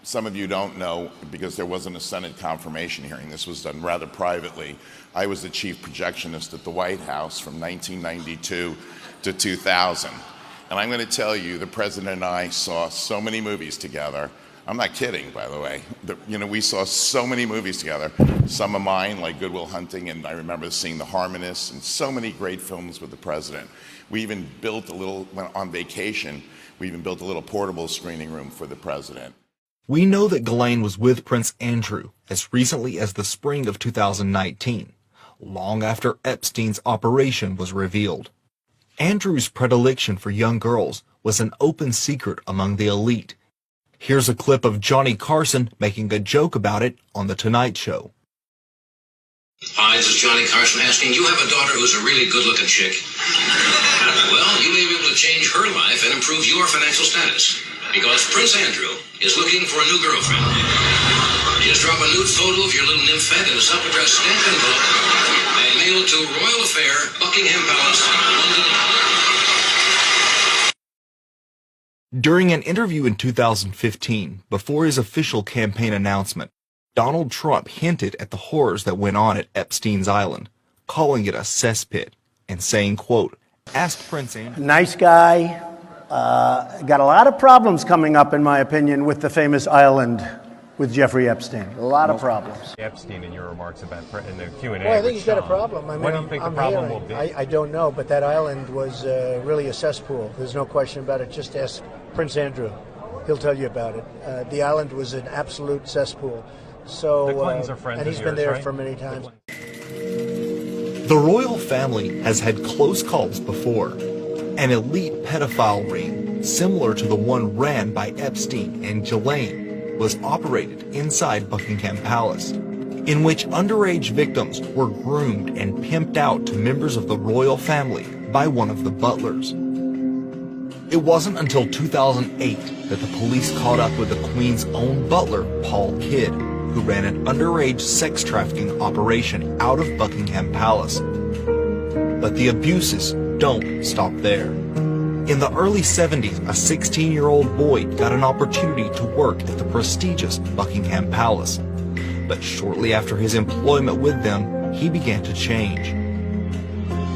Some of you don't know, because there wasn't a Senate confirmation hearing. This was done rather privately. I was the chief projectionist at the White House from 1992 to 2000. And I'm going to tell you, the president and I saw so many movies together. I'm not kidding, by the way. We saw so many movies together. Some of mine, like Good Will Hunting, and I remember seeing The Harmonists, and so many great films with the president. We even built on vacation, we even built a little portable screening room for the president. We know that Ghislaine was with Prince Andrew as recently as the spring of 2019, long after Epstein's operation was revealed. Andrew's predilection for young girls was an open secret among the elite. Here's a clip of Johnny Carson making a joke about it on The Tonight Show. Hi, this is Johnny Carson asking, you have a daughter who's a really good-looking chick. Well, you may be able to change her life and improve your financial status, because Prince Andrew is looking for a new girlfriend. Just drop a nude photo of your little nymphette in a self-addressed stamped envelope and mail it to Royal Affair, Buckingham Palace, London. During an interview in 2015, before his official campaign announcement, Donald Trump hinted at the horrors that went on at Epstein's Island, calling it a cesspit, and saying, quote, asked Prince Andrew. Nice guy, got a lot of problems coming up, in my opinion, with the famous island with Jeffrey Epstein. A lot of problems. Epstein in your remarks about in the Q&A. Well, I think he's got a problem. I mean, what do you think the problem will be? I don't know, but that island was really a cesspool. There's no question about it. Just ask Prince Andrew. He'll tell you about it. The island was an absolute cesspool. So, the Clintons are friends and he's of been yours, there right? for many times. The royal family has had close calls before. An elite pedophile ring, similar to the one ran by Epstein and Ghislaine, was operated inside Buckingham Palace, in which underage victims were groomed and pimped out to members of the royal family by one of the butlers. It wasn't until 2008 that the police caught up with the Queen's own butler, Paul Kidd, who ran an underage sex trafficking operation out of Buckingham Palace. But the abuses don't stop there. In the early 70s, a 16-year-old boy got an opportunity to work at the prestigious Buckingham Palace. But shortly after his employment with them, he began to change.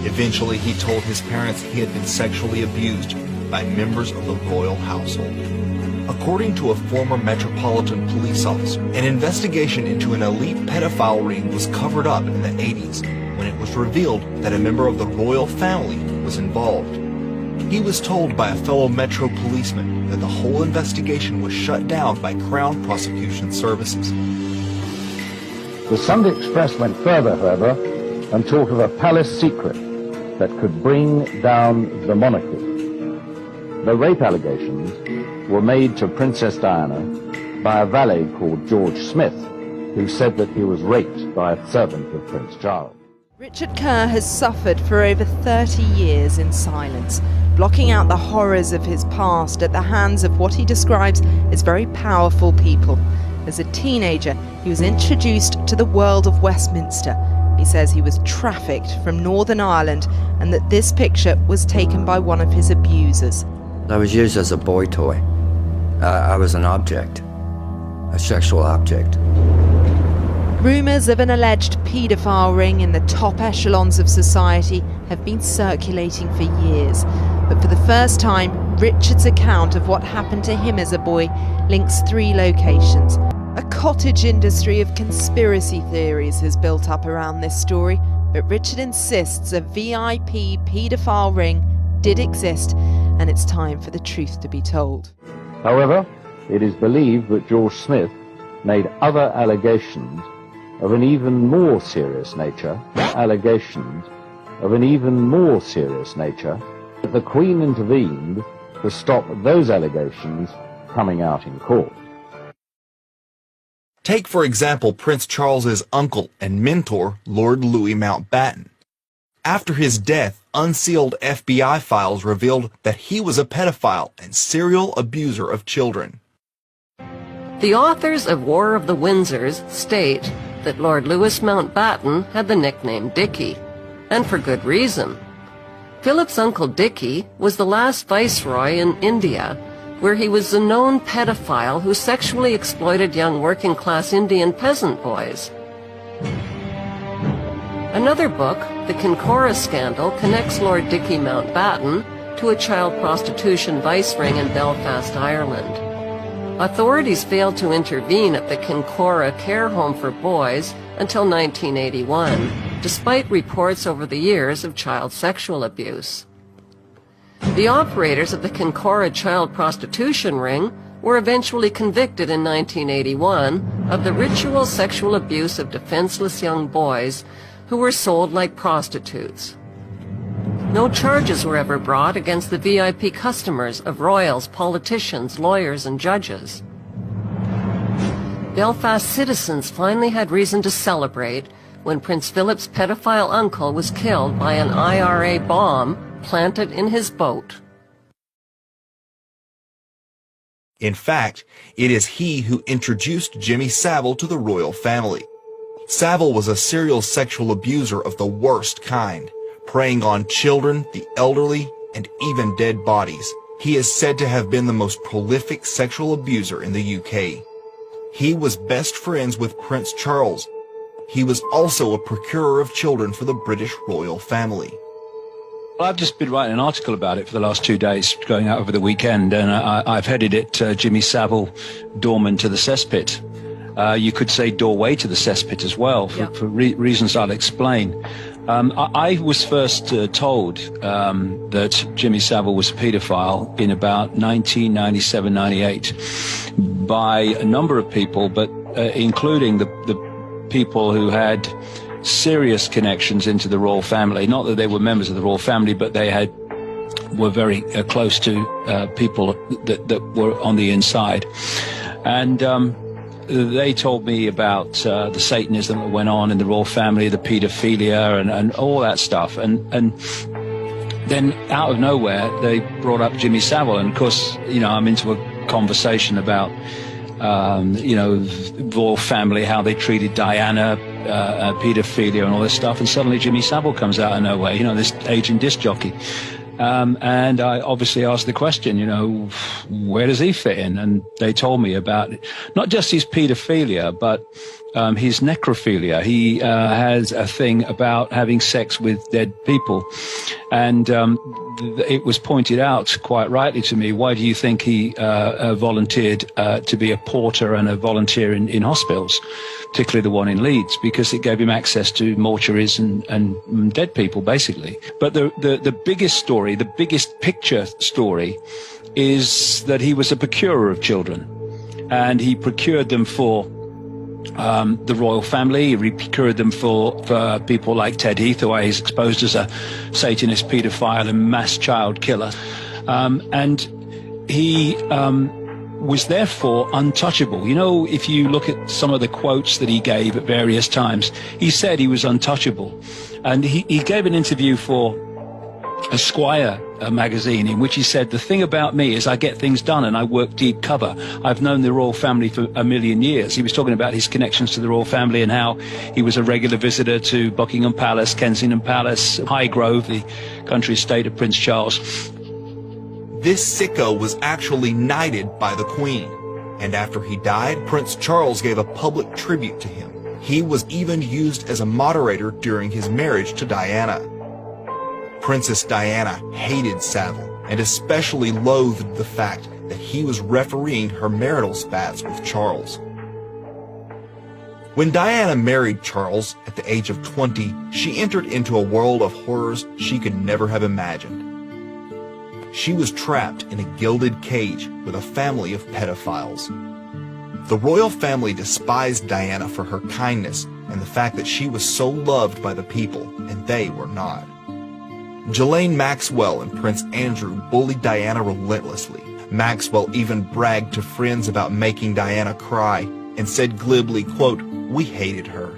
Eventually, he told his parents he had been sexually abused by members of the royal household. According to a former Metropolitan Police officer, an investigation into an elite pedophile ring was covered up in the 80s when it was revealed that a member of the royal family was involved. He was told by a fellow Metro policeman that the whole investigation was shut down by Crown Prosecution Services. The Sunday Express went further, however, and talked of a palace secret that could bring down the monarchy. The rape allegations were made to Princess Diana by a valet called George Smith, who said that he was raped by a servant of Prince Charles. Richard Kerr has suffered for over 30 years in silence, blocking out the horrors of his past at the hands of what he describes as very powerful people. As a teenager, he was introduced to the world of Westminster. He says he was trafficked from Northern Ireland and that this picture was taken by one of his abusers. I was used as a boy toy. I was an object, a sexual object. Rumours of an alleged paedophile ring in the top echelons of society have been circulating for years. But for the first time, Richard's account of what happened to him as a boy links 3 locations. A cottage industry of conspiracy theories has built up around this story, but Richard insists a VIP paedophile ring did exist, and it's time for the truth to be told. However, it is believed that George Smith made other allegations of an even more serious nature, The Queen intervened to stop those allegations coming out in court. Take, for example, Prince Charles's uncle and mentor, Lord Louis Mountbatten. After his death, unsealed FBI files revealed that he was a pedophile and serial abuser of children. The authors of War of the Windsors state that Lord Louis Mountbatten had the nickname Dickie, and for good reason. Philip's uncle Dickie was the last viceroy in India, where he was a known pedophile who sexually exploited young working-class Indian peasant boys. Another book, The Kincora Scandal, connects Lord Dickie Mountbatten to a child prostitution vice ring in Belfast, Ireland. Authorities failed to intervene at the Kincora Care Home for Boys until 1981, despite reports over the years of child sexual abuse. The operators of the Kincora child prostitution ring were eventually convicted in 1981 of the ritual sexual abuse of defenseless young boys who were sold like prostitutes. No charges were ever brought against the VIP customers of royals, politicians, lawyers, and judges. Belfast citizens finally had reason to celebrate when Prince Philip's pedophile uncle was killed by an IRA bomb planted in his boat. In fact, it is he who introduced Jimmy Savile to the royal family. Savile was a serial sexual abuser of the worst kind, preying on children, the elderly, and even dead bodies. He is said to have been the most prolific sexual abuser in the UK. He was best friends with Prince Charles. He was also a procurer of children for the British royal family. Well, I've just been writing an article about it for the last 2 days, going out over the weekend, and I've headed it Jimmy Savile, Doorman to the Cesspit. You could say doorway to the cesspit as well, for reasons I'll explain. I was first told that Jimmy Savile was a paedophile in about 1997-98 by a number of people, but including the people who had serious connections into the royal family. Not that they were members of the royal family, but they were very close to people that were on the inside. And they told me about the Satanism that went on in the royal family, the pedophilia, and all that stuff. And then out of nowhere, they brought up Jimmy Savile. And of course, I'm into a conversation about, royal family, how they treated Diana, pedophilia and all this stuff. And suddenly Jimmy Savile comes out of nowhere, this aging disc jockey. And I obviously asked the question, where does he fit in? And they told me about not just his pedophilia, but his necrophilia. He has a thing about having sex with dead people. And it was pointed out quite rightly to me, why do you think he volunteered to be a porter and a volunteer in hospitals, particularly the one in Leeds? Because it gave him access to mortuaries and dead people, basically. But the biggest story, the biggest picture story, is that he was a procurer of children. And he procured them for the royal family. He procured them for people like Ted Heath, who is exposed as a Satanist, paedophile, and mass child killer. And he was therefore untouchable. If you look at some of the quotes that he gave at various times, he said he was untouchable. And he gave an interview for Esquire magazine in which he said, the thing about me is I get things done and I work deep cover. I've known the royal family for a million years. He was talking about his connections to the royal family and how he was a regular visitor to Buckingham Palace, Kensington Palace, Highgrove, the country estate of Prince Charles. This sicko was actually knighted by the Queen, and after he died, Prince Charles gave a public tribute to him. He was even used as a moderator during his marriage to Diana. Princess Diana hated Savile, and especially loathed the fact that he was refereeing her marital spats with Charles. When Diana married Charles at the age of 20, she entered into a world of horrors she could never have imagined. She was trapped in a gilded cage with a family of pedophiles. The royal family despised Diana for her kindness and the fact that she was so loved by the people, and they were not. Ghislaine Maxwell and Prince Andrew bullied Diana relentlessly, Maxwell even bragged to friends about making Diana cry and said glibly, quote, "We hated her."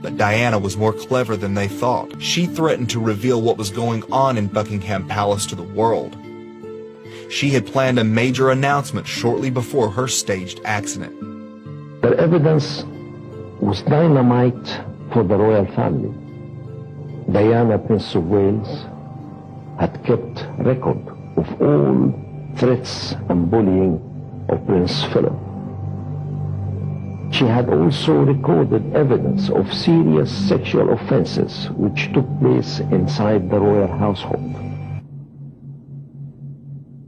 But Diana was more clever than they thought. She threatened to reveal what was going on in Buckingham Palace to the world. She had planned a major announcement shortly before her staged accident. The evidence was dynamite for the royal family. Diana, Prince of Wales, had kept record of all threats and bullying of Prince Philip. She had also recorded evidence of serious sexual offenses which took place inside the royal household.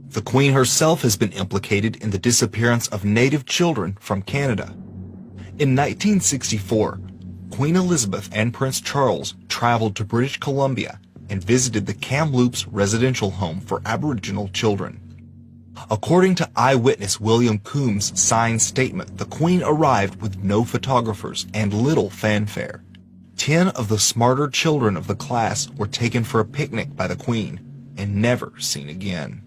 The Queen herself has been implicated in the disappearance of native children from Canada. In 1964, Queen Elizabeth and Prince Charles traveled to British Columbia and visited the Kamloops residential home for Aboriginal children. According to eyewitness William Coombs' signed statement, the Queen arrived with no photographers and little fanfare. 10 of the smarter children of the class were taken for a picnic by the Queen and never seen again.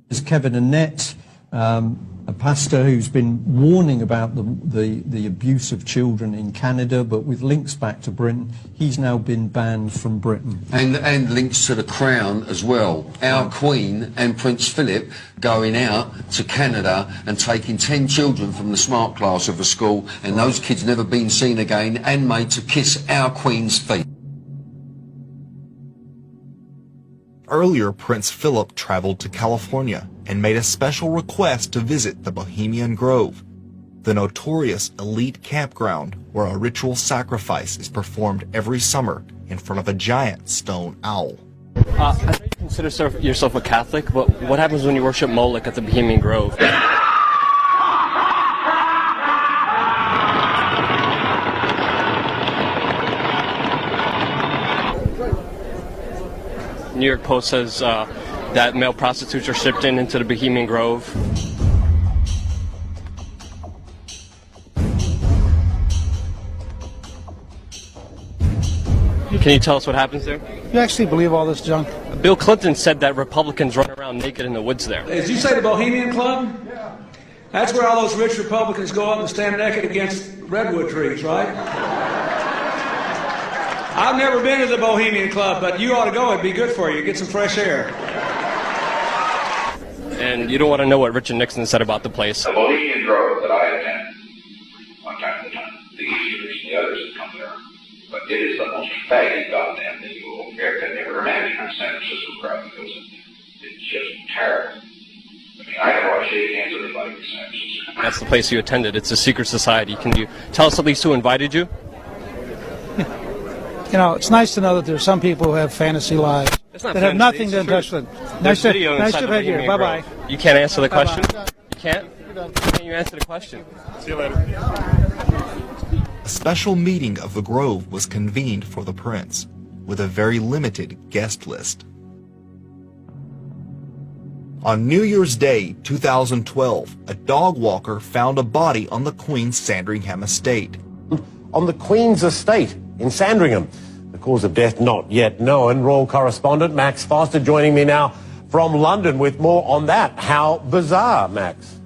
There's Kevin Annett, a pastor who's been warning about the abuse of children in Canada, but with links back to Britain. He's now been banned from Britain. And links to the Crown as well. Our Queen and Prince Philip going out to Canada and taking 10 children from the smart class of a school, and those kids never been seen again, and made to kiss our Queen's feet. Earlier, Prince Philip traveled to California and made a special request to visit the Bohemian Grove, the notorious elite campground where a ritual sacrifice is performed every summer in front of a giant stone owl. I know you consider yourself a Catholic, but what happens when you worship Moloch at the Bohemian Grove? New York Post says that male prostitutes are shipped into the Bohemian Grove. Can you tell us what happens there? You actually believe all this junk? Bill Clinton said that Republicans run around naked in the woods there. Did you say the Bohemian Club? Yeah. That's where all those rich Republicans go up and stand naked against redwood trees, right? I've never been to the Bohemian Club, but you ought to go. It'd be good for you. Get some fresh air. And you don't want to know what Richard Nixon said about the place. The Bohemian Grove that I attend, one time to time, the Easterners and the others have come there, but it is the most faggy goddamn thing you will ever imagine in San Francisco crowd, because it's just terrible. I mean, I never want to shake hands with anybody in San Francisco. That's the place you attended. It's a secret society. Can you tell us at least who invited you? You know, it's nice to know that there's some people who have fantasy lives that have nothing to touch with. Nice to have you here. Bye-bye. You can't answer the question? You can't? Can you answer the question? See you later. A special meeting of the Grove was convened for the Prince, with a very limited guest list. On New Year's Day, 2012, a dog walker found a body on the Queen's Sandringham estate. On the Queen's estate in Sandringham. The cause of death not yet known. Royal correspondent Max Foster joining me now from London with more on that. How bizarre, Max?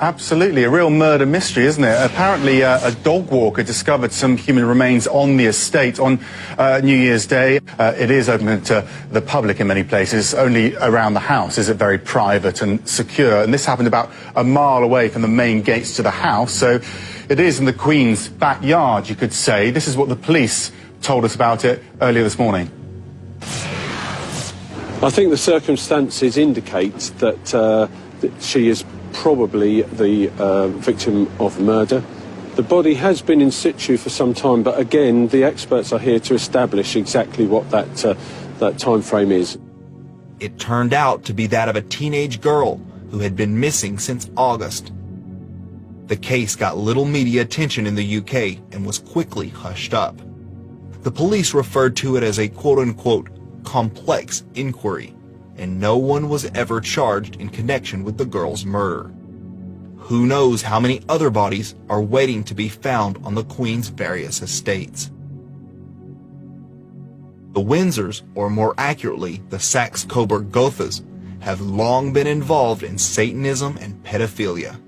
Absolutely, a real murder mystery, isn't it? Apparently, a dog walker discovered some human remains on the estate on New Year's Day. It is open to the public in many places. Only around the house is it very private and secure. And this happened about a mile away from the main gates to the house. So it is in the Queen's backyard, you could say. This is what the police told us about it earlier this morning. I think the circumstances indicate that she is probably the victim of murder. The body has been in situ for some time, but again, the experts are here to establish exactly what that time frame is. It turned out to be that of a teenage girl who had been missing since August. The case got little media attention in the UK and was quickly hushed up. The police referred to it as a quote-unquote complex inquiry, and no one was ever charged in connection with the girl's murder. Who knows how many other bodies are waiting to be found on the Queen's various estates. The Windsors, or more accurately, the Saxe-Coburg-Gothas, have long been involved in Satanism and pedophilia.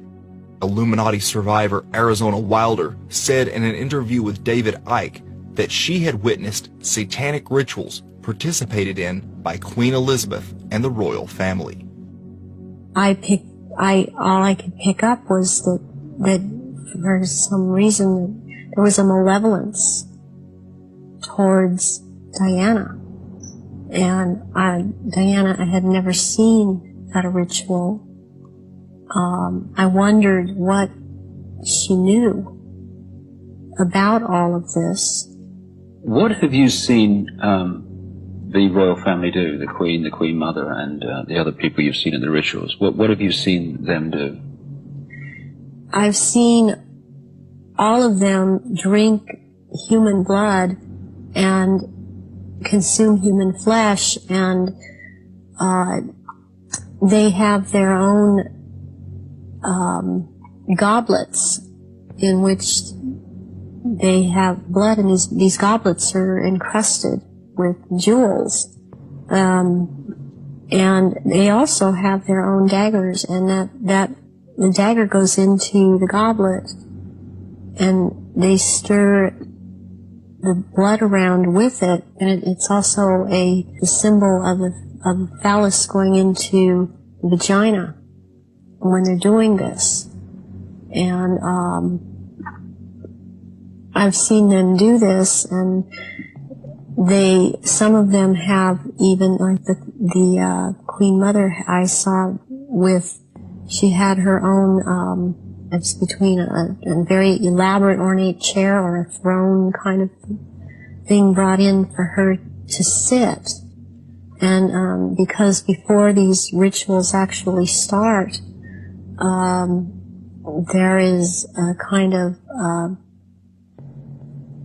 Illuminati survivor Arizona Wilder said in an interview with David Icke that she had witnessed satanic rituals participated in by Queen Elizabeth and the royal family. All I could pick up was that for some reason there was a malevolence towards Diana. And Diana, I had never seen at a ritual. I wondered what she knew about all of this. What have you seen the royal family do, the Queen Mother, and the other people you've seen in the rituals? What have you seen them do? I've seen all of them drink human blood and consume human flesh, and they have their own goblets in which they have blood, and these goblets are encrusted with jewels. And they also have their own daggers, and that the dagger goes into the goblet, and they stir the blood around with it, and it's also the symbol of a phallus going into the vagina when they're doing this. And I've seen them do this, and some of them have even, like the Queen Mother I saw she had her own, it's between a very elaborate ornate chair or a throne kind of thing brought in for her to sit. And because before these rituals actually start, there is a kind of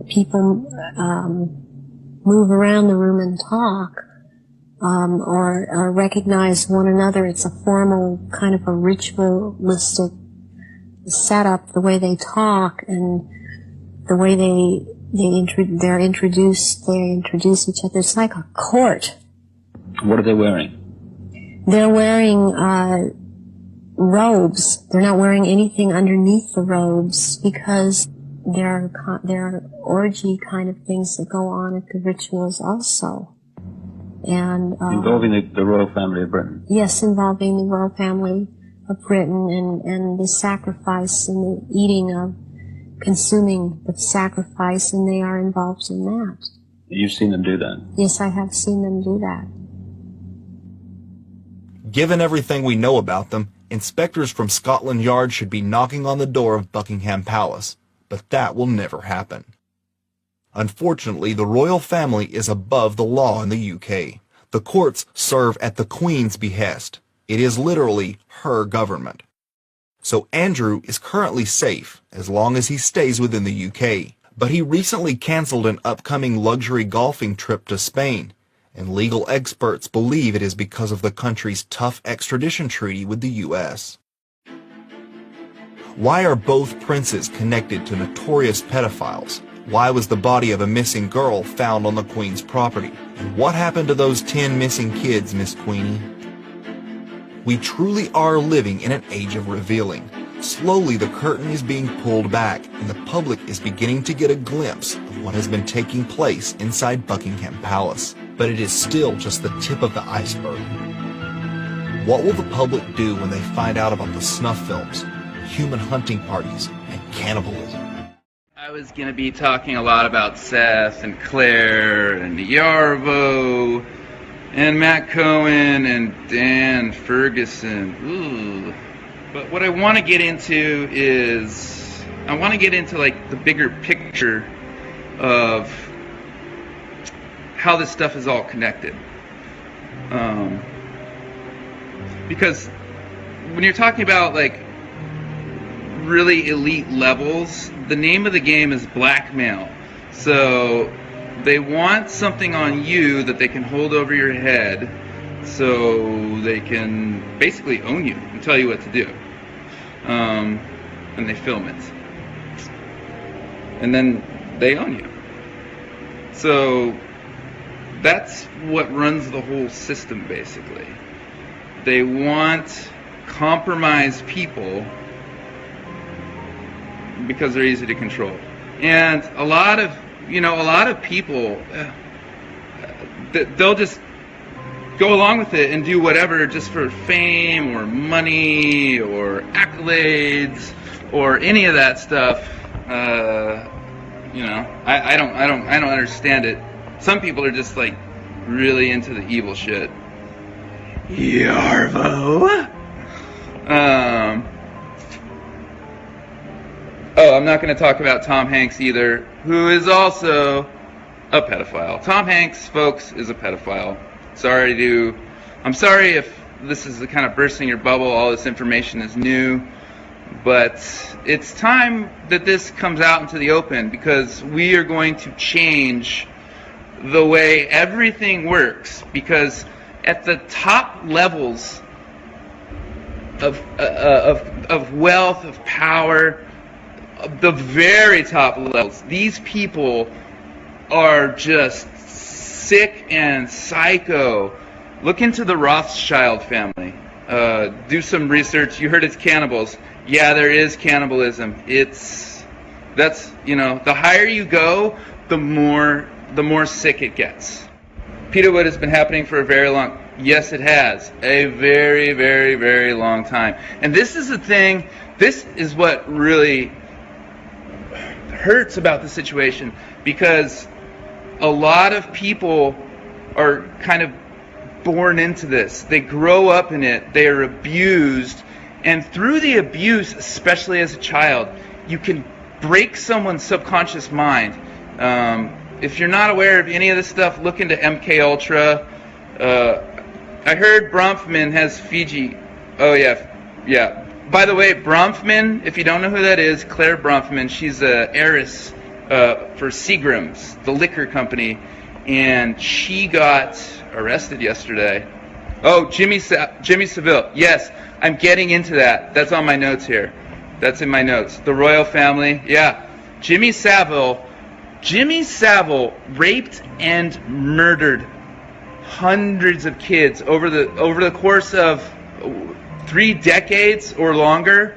people move around the room and talk, or recognize one another. It's a formal kind of a ritualistic setup, the way they talk and the way they introduce each other. It's like a court. What are they wearing? They're wearing robes. They're not wearing anything underneath the robes because there are orgy kind of things that go on at the rituals also. And involving the royal family of Britain? Yes, involving the royal family of Britain, and the sacrifice and the eating of, consuming the sacrifice, and they are involved in that. You've seen them do that? Yes, I have seen them do that. Given everything we know about them, inspectors from Scotland Yard should be knocking on the door of Buckingham Palace, but that will never happen. Unfortunately, the royal family is above the law in the UK. The courts serve at the Queen's behest. It is literally her government. So Andrew is currently safe as long as he stays within the UK. But he recently canceled an upcoming luxury golfing trip to Spain, and legal experts believe it is because of the country's tough extradition treaty with the US. Why are both princes connected to notorious pedophiles? Why was the body of a missing girl found on the Queen's property? And what happened to those 10 missing kids, Miss Queenie? We truly are living in an age of revealing. Slowly the curtain is being pulled back, and the public is beginning to get a glimpse of what has been taking place inside Buckingham Palace. But it is still just the tip of the iceberg. What will the public do when they find out about the snuff films, human hunting parties, and cannibalism? I was going to be talking a lot about Seth and Claire and Yarvo and Matt Cohen and Dan Ferguson. Ooh. But what I want to get into is, I want to get into like the bigger picture of how this stuff is all connected. Because when you're talking about like really elite levels, the name of the game is blackmail. So they want something on you that they can hold over your head so they can basically own you and tell you what to do. And they film it. And then they own you. So that's what runs the whole system, basically. They want compromised people because they're easy to control. And a lot of people, they'll just go along with it and do whatever just for fame or money or accolades or any of that stuff. I don't understand it. Some people are just like really into the evil shit. Yarvo. I'm not going to talk about Tom Hanks either, who is also a pedophile. Tom Hanks, folks, is a pedophile. I'm sorry if this is the kind of bursting your bubble, all this information is new, but it's time that this comes out into the open, because we are going to change the way everything works, because at the top levels of wealth, of power, the very top levels, these people are just sick and psycho. Look into the Rothschild family. Do some research. You heard it's cannibals. Yeah, there is cannibalism. The higher you go, the more sick it gets. Pedowood has been happening for a very long. Yes, it has. A very, very, very long time. And this is the thing. This is what really hurts about the situation, because a lot of people are kind of born into this. They grow up in it. They are abused. And through the abuse, especially as a child, you can break someone's subconscious mind. If you're not aware of any of this stuff, look into MK Ultra. I heard Bronfman has Fiji. Oh, yeah. By the way, Bronfman, if you don't know who that is, Claire Bronfman, she's an heiress for Seagram's, the liquor company, and she got arrested yesterday. Oh, Jimmy Savile. Yes, I'm getting into that. That's on my notes here. That's in my notes. The royal family. Yeah. Jimmy Savile raped and murdered hundreds of kids over the course of 3 decades or longer.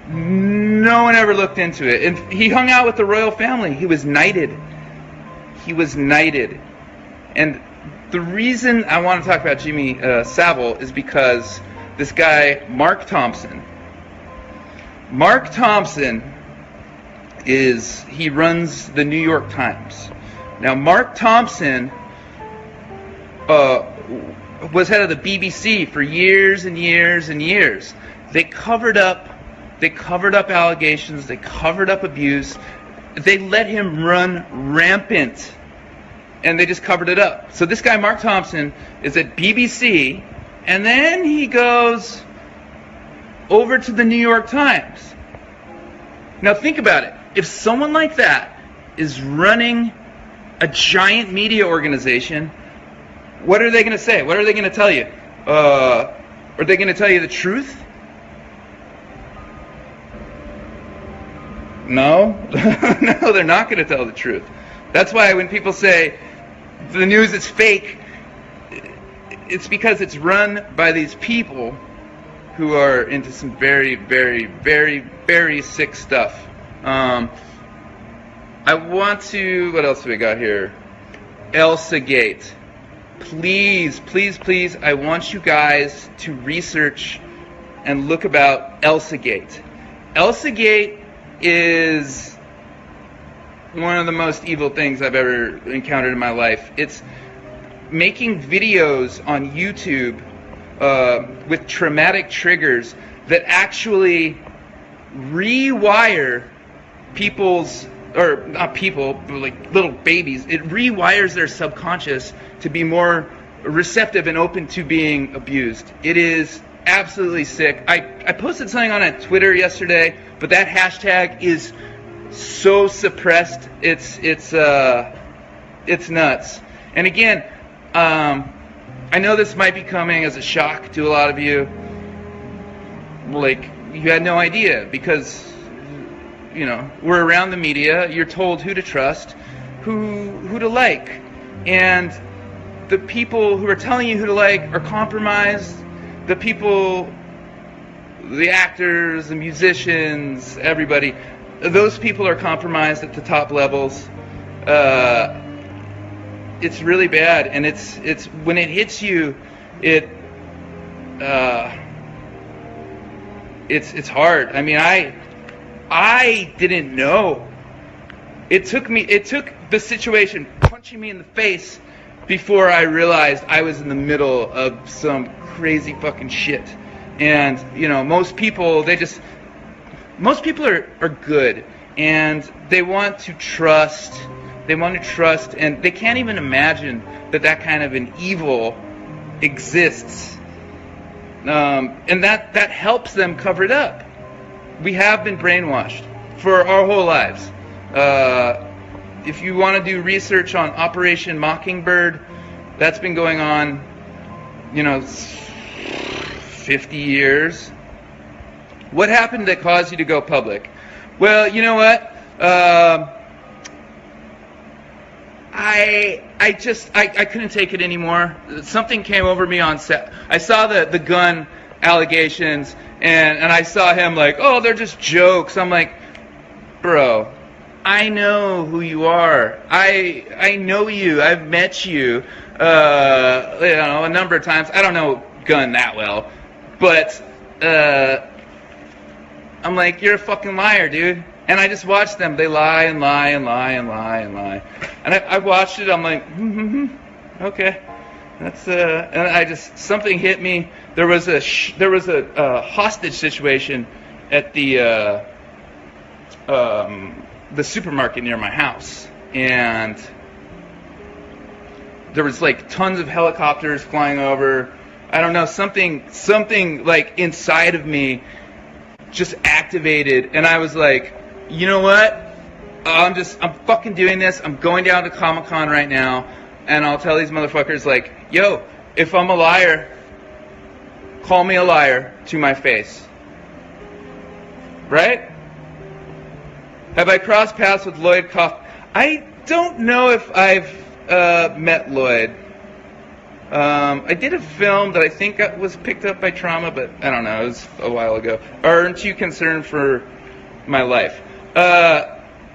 No one ever looked into it. And he hung out with the royal family. He was knighted. And the reason I want to talk about Jimmy Savile is because this guy, Mark Thompson, he runs the New York Times. Now, Mark Thompson was head of the BBC for years and years and years. They covered up allegations, they covered up abuse, they let him run rampant, and they just covered it up. So this guy, Mark Thompson, is at BBC, and then he goes over to the New York Times. Now think about it. If someone like that is running a giant media organization, what are they going to say? What are they going to tell you? Are they going to tell you the truth? No. No, they're not going to tell the truth. That's why when people say the news is fake, it's because it's run by these people who are into some very, very, very, very sick stuff. I want to... What else do we got here? ElsaGate. Please, please, please, I want you guys to research and look about ElsaGate. ElsaGate is one of the most evil things I've ever encountered in my life. It's making videos on YouTube with traumatic triggers that actually rewire people's, or not people, but like little babies, it rewires their subconscious to be more receptive and open to being abused. It is absolutely sick. I posted something on Twitter yesterday, but that hashtag is so suppressed, it's nuts. And again, I know this might be coming as a shock to a lot of you. Like, you had no idea, because we're around the media, you're told who to trust, who to like, and the people who are telling you who to like are compromised, the people, the actors, the musicians, everybody, those people are compromised at the top levels. It's really bad, and it's when it hits you, it's hard. I mean, I didn't know. It took the situation punching me in the face before I realized I was in the middle of some crazy fucking shit. And, you know, most people are good, and they want to trust, and they can't even imagine that kind of an evil exists. And that helps them cover it up. We have been brainwashed for our whole lives. If you want to do research on Operation Mockingbird, that's been going on, 50 years. What happened that caused you to go public? Well, you know what? I couldn't take it anymore. Something came over me on set. I saw the gun allegations, and I saw him like, oh, they're just jokes. I'm like, bro, I know who you are. I know you. I've met you, a number of times. I don't know Gunn that well, but I'm like, you're a fucking liar, dude. And I just watched them. They lie and lie and lie and lie and lie. And I watched it. I'm like, okay. That's and something hit me. There was a hostage situation at the supermarket near my house, and there was like tons of helicopters flying over. I don't know, something like inside of me just activated, and I was like, you know what? I'm fucking doing this. I'm going down to Comic-Con right now, and I'll tell these motherfuckers like, yo, if I'm a liar, call me a liar to my face. Right? Have I crossed paths with Lloyd Kaufman? I don't know if I've met Lloyd. I did a film that I think was picked up by Trauma, but I don't know, it was a while ago. Aren't you concerned for my life?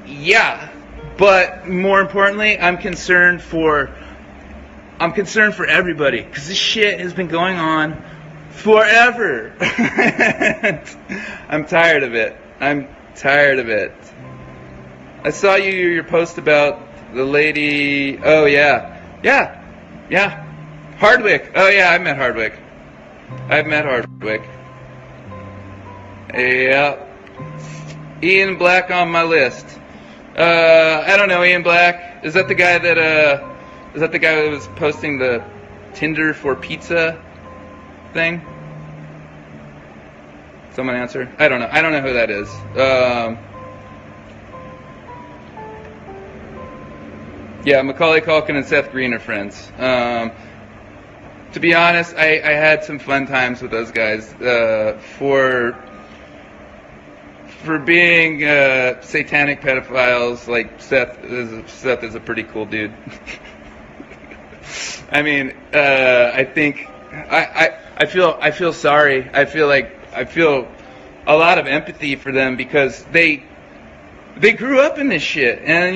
Yeah, but more importantly, I'm concerned for everybody, because this shit has been going on forever. I'm tired of it. I saw your post about the lady. Oh yeah. Hardwick. Oh yeah, I've met Hardwick. Yeah. Ian Black on my list. I don't know Ian Black. Is that the guy that was posting the Tinder for pizza thing? Someone answer. I don't know who that is. Yeah, Macaulay Culkin and Seth Green are friends. To be honest, I had some fun times with those guys. For being satanic pedophiles, like Seth is a pretty cool dude. I mean, I think I feel sorry. I feel a lot of empathy for them, because they grew up in this shit, and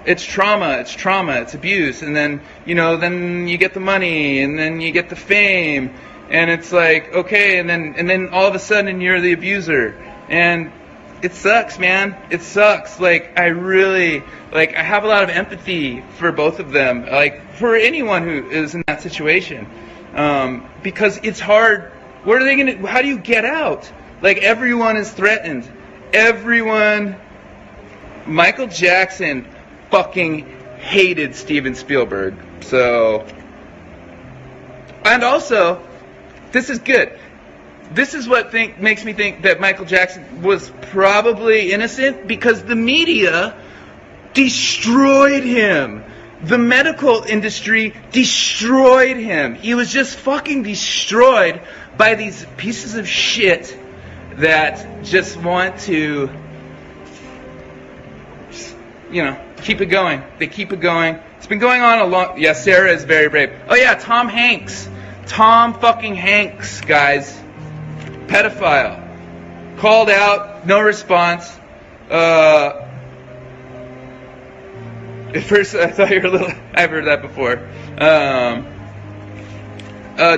it's trauma, it's abuse, and then then you get the money, and then you get the fame, and it's like, okay, and then all of a sudden you're the abuser, and it sucks, man. It sucks. Like, I have a lot of empathy for both of them, like for anyone who is in that situation, because it's hard. How do you get out? Like, everyone is threatened. Everyone. Michael Jackson fucking hated Steven Spielberg. So, and also, this is good. This is what makes me think that Michael Jackson was probably innocent, because the media destroyed him. The medical industry destroyed him. He was just fucking destroyed by these pieces of shit that just want to, keep it going. They keep it going. It's been going on a long. Yeah, Sarah is very brave. Oh yeah, Tom Hanks. Tom fucking Hanks, guys. Pedophile. Called out, no response. At first, I thought you were a little... I've heard that before.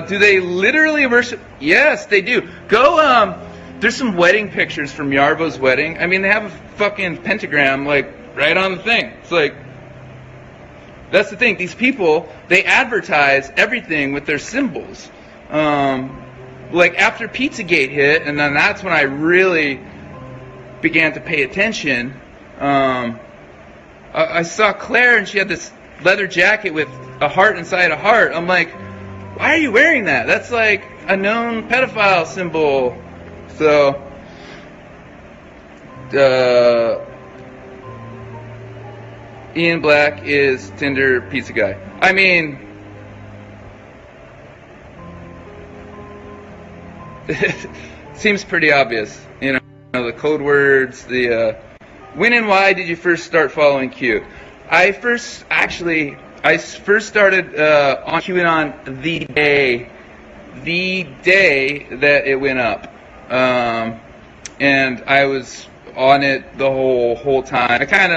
Do they literally worship? Yes, they do. Go, there's some wedding pictures from Yarvo's wedding. I mean, they have a fucking pentagram, like, right on the thing. It's like... That's the thing. These people, they advertise everything with their symbols. Like, after Pizzagate hit, and then that's when I really began to pay attention. I saw Claire, and she had this leather jacket with a heart inside a heart. I'm like, why are you wearing that? That's like a known pedophile symbol. So, Ian Black is Tinder pizza guy. I mean, it seems pretty obvious. You know, the code words, the... When and why did you first start following Q? I first started on QAnon the day that it went up. And I was on it the whole time. I kind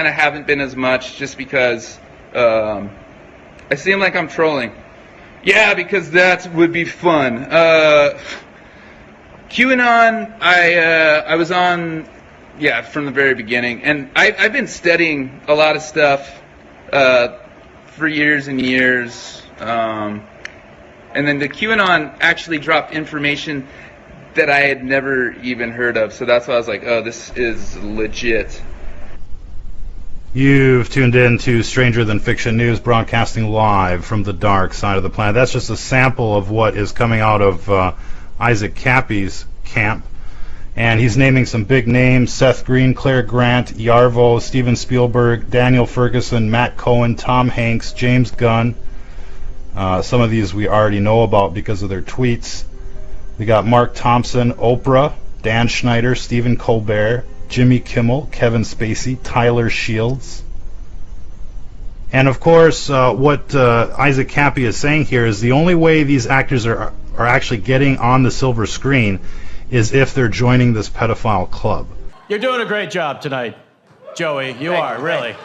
of haven't been as much just because I seem like I'm trolling. Yeah, because that would be fun. QAnon, I was on, yeah, from the very beginning, and I've been studying a lot of stuff for years and years, and then the QAnon actually dropped information that I had never even heard of, so that's why I was like, oh, this is legit. You've tuned in to Stranger Than Fiction News, broadcasting live from the dark side of the planet. That's just a sample of what is coming out of Isaac Cappy's camp. And he's naming some big names: Seth Green, Claire Grant, Yarvo, Steven Spielberg, Daniel Ferguson, Matt Cohen, Tom Hanks, James Gunn. Some of these we already know about because of their tweets. We got Mark Thompson, Oprah, Dan Schneider, Stephen Colbert, Jimmy Kimmel, Kevin Spacey, Tyler Shields. And of course, what Isaac Cappy is saying here is the only way these actors are actually getting on the silver screen is if they're joining this pedophile club. You're doing a great job tonight, Joey. You are, really.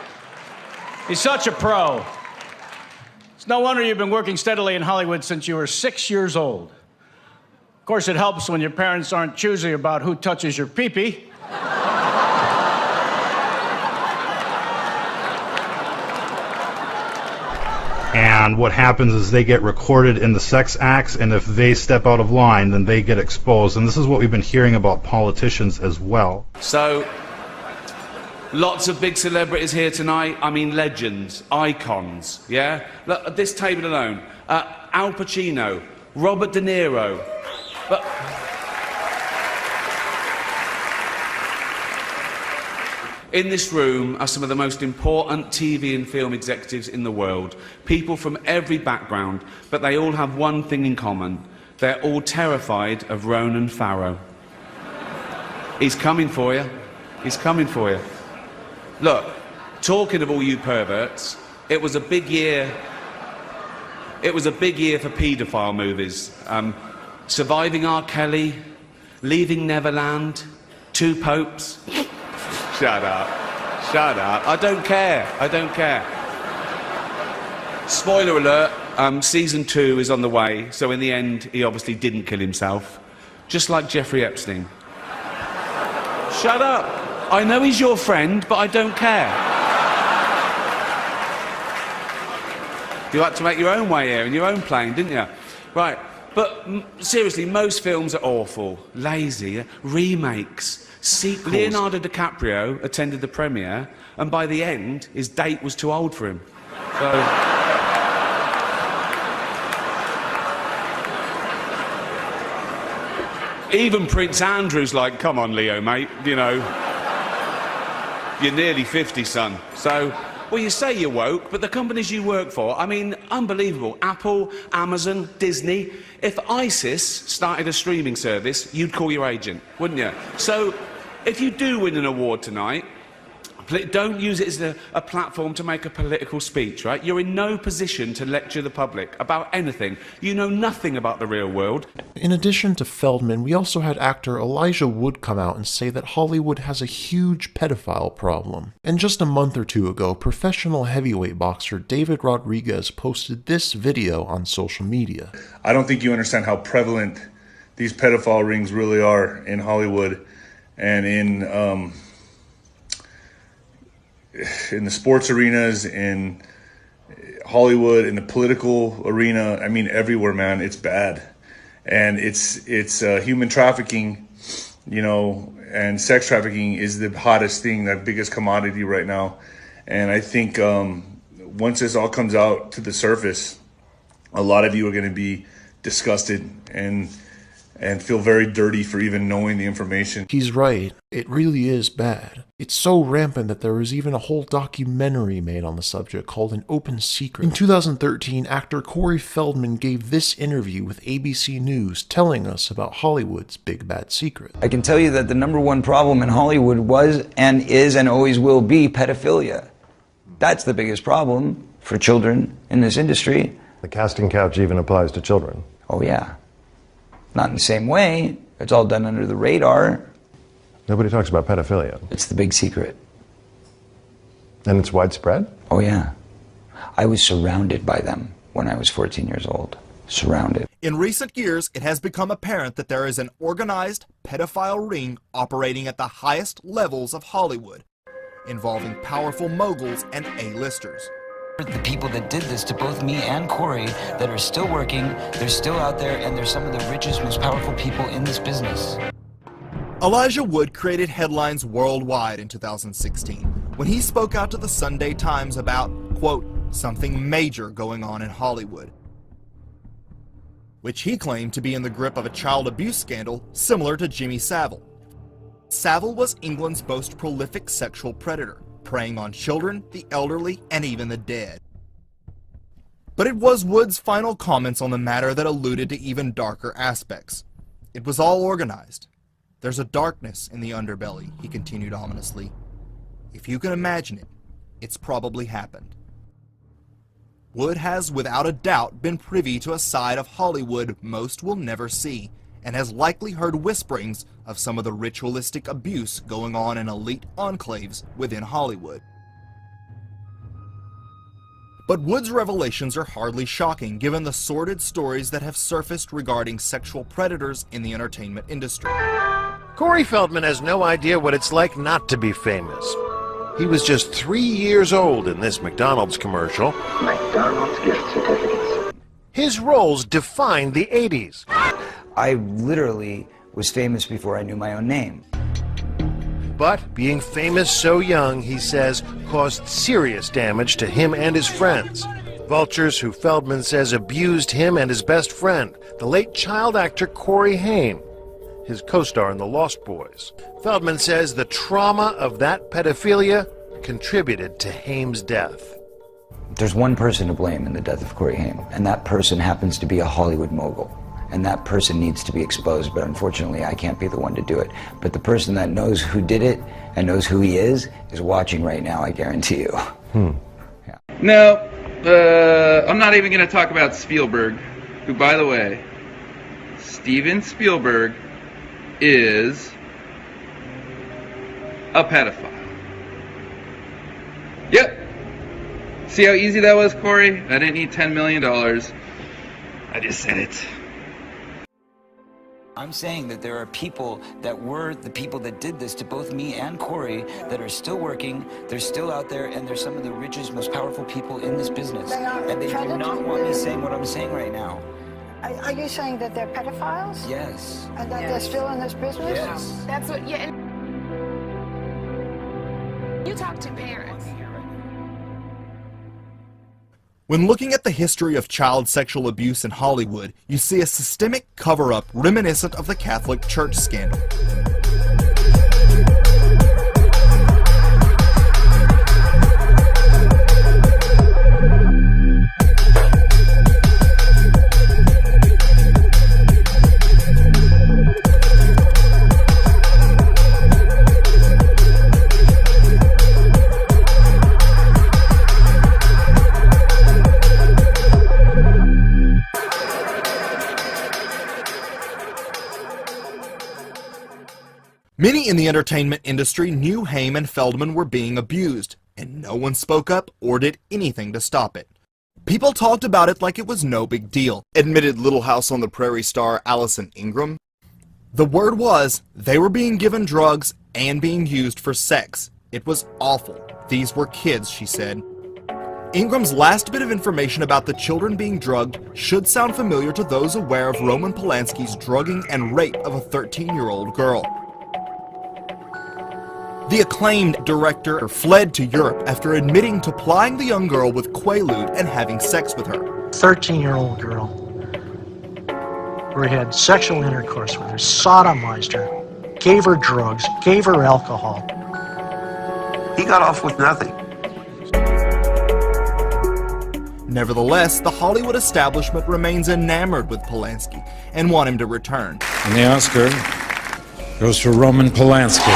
He's such a pro. It's no wonder you've been working steadily in Hollywood since you were 6 years old. Of course, it helps when your parents aren't choosy about who touches your pee-pee. And what happens is they get recorded in the sex acts, and if they step out of line, then they get exposed. And this is what we've been hearing about politicians as well. So, lots of big celebrities here tonight. I mean, legends, icons, yeah? Look, at this table alone, Al Pacino, Robert De Niro. But in this room are some of the most important TV and film executives in the world. People from every background, but they all have one thing in common. They're all terrified of Ronan Farrow. He's coming for you. He's coming for you. Look, talking of all you perverts, it was a big year. It was a big year for paedophile movies. Surviving R. Kelly, Leaving Neverland, Two Popes. Shut up. Shut up. I don't care. I don't care. Spoiler alert, season 2 is on the way, so in the end, he obviously didn't kill himself. Just like Jeffrey Epstein. Shut up. I know he's your friend, but I don't care. You had to make your own way here in your own plane, didn't you? Right. But seriously, most films are awful, lazy, remakes. Sequels. Leonardo DiCaprio attended the premiere, and by the end, his date was too old for him. So... Even Prince Andrew's like, come on, Leo, mate, you know. You're nearly 50, son. So, well, you say you're woke, but the companies you work for, I mean, unbelievable. Apple, Amazon, Disney. If ISIS started a streaming service, you'd call your agent, wouldn't you? So, if you do win an award tonight, Don't use it as a platform to make a political speech, right? You're in no position to lecture the public about anything. You know nothing about the real world. In addition to Feldman, we also had actor Elijah Wood come out and say that Hollywood has a huge pedophile problem. And just a month or two ago, professional heavyweight boxer David Rodriguez posted this video on social media. I don't think you understand how prevalent these pedophile rings really are in Hollywood and in the sports arenas, in Hollywood, in the political arena. I mean, everywhere, man. It's bad. And it's human trafficking, you know, and sex trafficking is the hottest thing, the biggest commodity right now. And I think once this all comes out to the surface, a lot of you are going to be disgusted and feel very dirty for even knowing the information. He's right. It really is bad. It's so rampant that there was even a whole documentary made on the subject called An Open Secret. In 2013, actor Corey Feldman gave this interview with ABC News telling us about Hollywood's big bad secret. I can tell you that the #1 problem in Hollywood was and is and always will be pedophilia. That's the biggest problem for children in this industry. The casting couch even applies to children. Oh yeah. Not in the same way. It's all done under the radar. Nobody talks about pedophilia. It's the big secret. And it's widespread? Oh yeah. I was surrounded by them when I was 14 years old. Surrounded. In recent years, it has become apparent that there is an organized pedophile ring operating at the highest levels of Hollywood, involving powerful moguls and A-listers. The people that did this to both me and Corey that are still working, they're still out there, and they're some of the richest, most powerful people in this business. Elijah Wood created headlines worldwide in 2016 when he spoke out to the Sunday Times about, quote, something major going on in Hollywood, which he claimed to be in the grip of a child abuse scandal similar to Jimmy Savile. Savile was England's most prolific sexual predator, preying on children, the elderly, and even the dead. But it was Wood's final comments on the matter that alluded to even darker aspects. It was all organized. There's a darkness in the underbelly, he continued ominously. If you can imagine it, it's probably happened. Wood has, without a doubt, been privy to a side of Hollywood most will never see, and has likely heard whisperings of some of the ritualistic abuse going on in elite enclaves within Hollywood. But Wood's revelations are hardly shocking given the sordid stories that have surfaced regarding sexual predators in the entertainment industry. Corey Feldman has no idea what it's like not to be famous. He was just 3 years old in this McDonald's commercial. McDonald's gift certificates. His roles defined the 80s. I literally was famous before I knew my own name. But being famous so young, he says, caused serious damage to him and his friends. Vultures who Feldman says abused him and his best friend, the late child actor Corey Haim, his co-star in The Lost Boys. Feldman says the trauma of that pedophilia contributed to Haim's death. There's one person to blame in the death of Corey Haim, and that person happens to be a Hollywood mogul. And that person needs to be exposed, but unfortunately I can't be the one to do it. But the person that knows who did it and knows who he is watching right now, I guarantee you. Yeah. No, I'm not even going to talk about Spielberg, who, by the way, Steven Spielberg is a pedophile. Yep. See how easy that was, Corey? I didn't need $10 million. I just said it. I'm saying that there are people that were the people that did this to both me and Corey that are still working, they're still out there, and they're some of the richest, most powerful people in this business. And they do not want me saying what I'm saying right now. Are you saying that they're pedophiles? Yes. And that they're still in this business? Yes. That's what, yeah. You talk to parents. When looking at the history of child sexual abuse in Hollywood, you see a systemic cover-up reminiscent of the Catholic Church scandal. Many in the entertainment industry knew Haim and Feldman were being abused, and no one spoke up or did anything to stop it. People talked about it like it was no big deal, admitted Little House on the Prairie star Allison Ingram. The word was they were being given drugs and being used for sex. It was awful. These were kids, she said. Ingram's last bit of information about the children being drugged should sound familiar to those aware of Roman Polanski's drugging and rape of a 13-year-old girl. The acclaimed director fled to Europe after admitting to plying the young girl with Quaalude and having sex with her. 13-year-old girl, where he had sexual intercourse with her, sodomized her, gave her drugs, gave her alcohol. He got off with nothing. Nevertheless, the Hollywood establishment remains enamored with Polanski and want him to return. And the Oscar goes to Roman Polanski.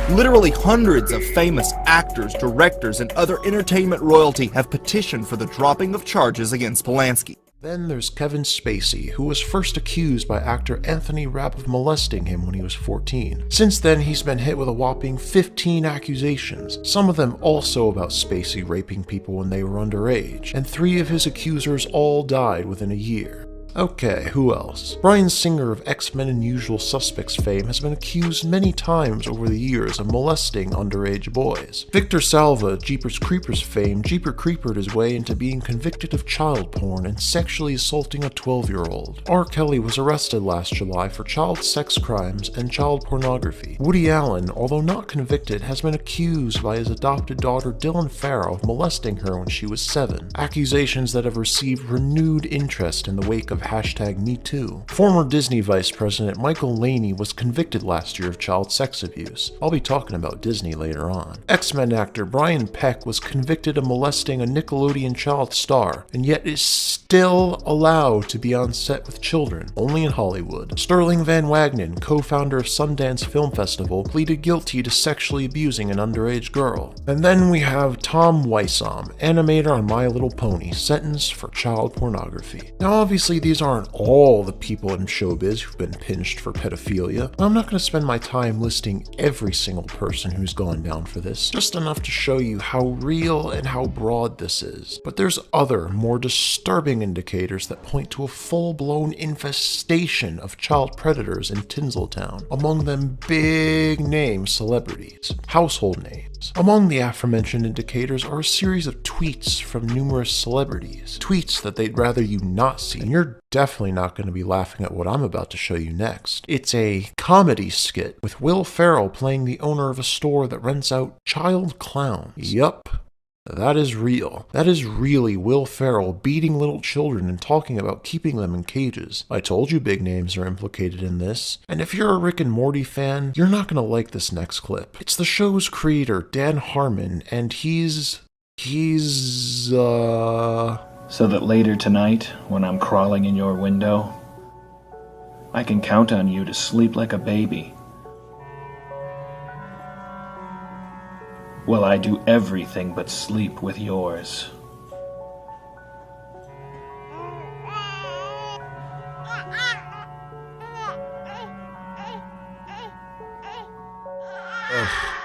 Literally hundreds of famous actors, directors, and other entertainment royalty have petitioned for the dropping of charges against Polanski. Then there's Kevin Spacey, who was first accused by actor Anthony Rapp of molesting him when he was 14. Since then, he's been hit with a whopping 15 accusations, some of them also about Spacey raping people when they were underage, and 3 of his accusers all died within a year. Okay, who else? Bryan Singer of X-Men and Usual Suspects fame has been accused many times over the years of molesting underage boys. Victor Salva, Jeepers Creepers fame, Jeeper Creepered his way into being convicted of child porn and sexually assaulting a 12-year-old. R. Kelly was arrested last July for child sex crimes and child pornography. Woody Allen, although not convicted, has been accused by his adopted daughter Dylan Farrow of molesting her when she was 7. Accusations that have received renewed interest in the wake of #MeToo. Former Disney Vice President Michael Laney was convicted last year of child sex abuse. I'll be talking about Disney later on. X-Men actor Brian Peck was convicted of molesting a Nickelodeon child star, and yet is still allowed to be on set with children, only in Hollywood. Sterling Van Wagenen, co-founder of Sundance Film Festival, pleaded guilty to sexually abusing an underage girl. And then we have Tom Wiseau, animator on My Little Pony, sentenced for child pornography. Now obviously these aren't all the people in showbiz who've been pinched for pedophilia. I'm not going to spend my time listing every single person who's gone down for this, just enough to show you how real and how broad this is. But there's other, more disturbing indicators that point to a full-blown infestation of child predators in Tinseltown, among them big-name celebrities, household names. Among the aforementioned indicators are a series of tweets from numerous celebrities, tweets that they'd rather you not see, and you're definitely not going to be laughing at what I'm about to show you next. It's a comedy skit with Will Ferrell playing the owner of a store that rents out child clowns. Yup. That is real. That is really Will Ferrell beating little children and talking about keeping them in cages. I told you big names are implicated in this. And if you're a Rick and Morty fan, you're not going to like this next clip. It's the show's creator, Dan Harmon, and he's So that later tonight, when I'm crawling in your window, I can count on you to sleep like a baby. Well, I do everything but sleep with yours.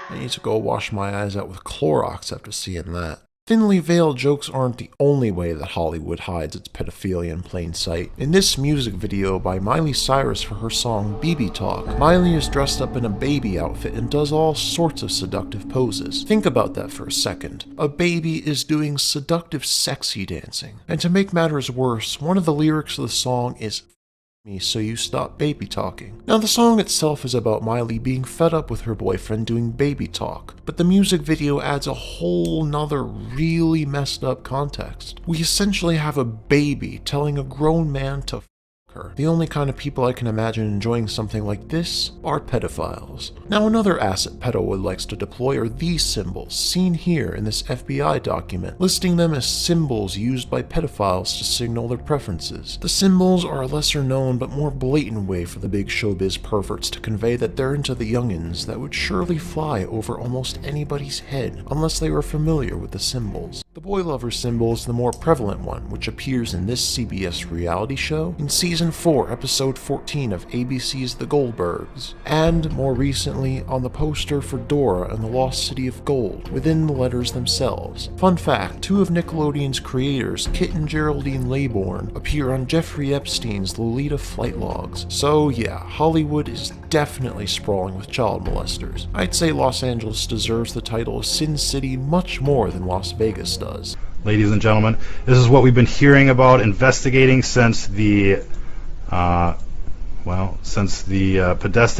I need to go wash my eyes out with Clorox after seeing that. Thinly veiled jokes aren't the only way that Hollywood hides its pedophilia in plain sight. In this music video by Miley Cyrus for her song Baby Talk, Miley is dressed up in a baby outfit and does all sorts of seductive poses. Think about that for a second. A baby is doing seductive sexy dancing. And to make matters worse, one of the lyrics of the song is me so you stop baby talking. Now the song itself is about Miley being fed up with her boyfriend doing baby talk, but the music video adds a whole nother really messed up context. We essentially have a baby telling a grown man to f*** her. The only kind of people I can imagine enjoying something like this are pedophiles. Now another asset pedowood likes to deploy are these symbols, seen here in this FBI document, listing them as symbols used by pedophiles to signal their preferences. The symbols are a lesser known but more blatant way for the big showbiz perverts to convey that they're into the youngins that would surely fly over almost anybody's head unless they were familiar with the symbols. The boy lover symbol is the more prevalent one, which appears in this CBS reality show in Season 4, Episode 14 of ABC's The Goldbergs, and more recently on the poster for Dora and the Lost City of Gold, within the letters themselves. Fun fact, 2 of Nickelodeon's creators, Kit and Geraldine Laybourne, appear on Jeffrey Epstein's Lolita flight logs. So yeah, Hollywood is definitely sprawling with child molesters. I'd say Los Angeles deserves the title of Sin City much more than Las Vegas does. Ladies and gentlemen, this is what we've been hearing about, investigating since the Podesta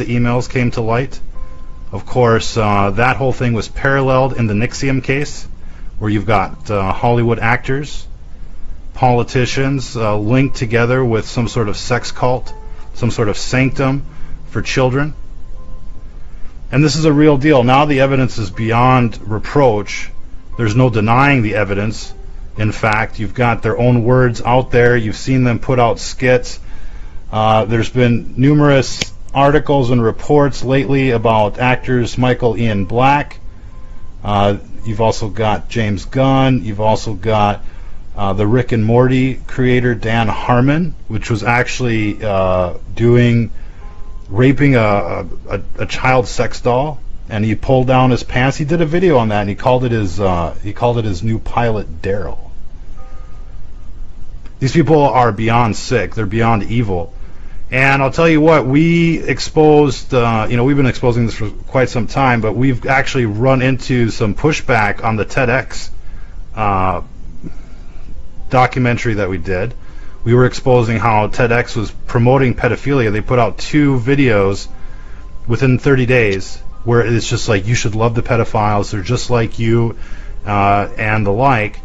emails came to light. Of course, that whole thing was paralleled in the NXIVM case, where you've got Hollywood actors, politicians linked together with some sort of sex cult, some sort of sanctum for children. And this is a real deal. Now the evidence is beyond reproach. There's no denying the evidence. In fact, you've got their own words out there. You've seen them put out skits. There's been numerous articles and reports lately about actors Michael Ian Black. You've also got James Gunn. You've also got the Rick and Morty creator Dan Harmon, which was actually raping a child sex doll, and he pulled down his pants. He did a video on that, and he called it his new pilot, Daryl. These people are beyond sick. They're beyond evil. And I'll tell you what, we exposed, we've been exposing this for quite some time, but we've actually run into some pushback on the TEDx documentary that we did. We were exposing how TEDx was promoting pedophilia. They put out 2 videos within 30 days where it's just like, you should love the pedophiles, they're just like you, and the like.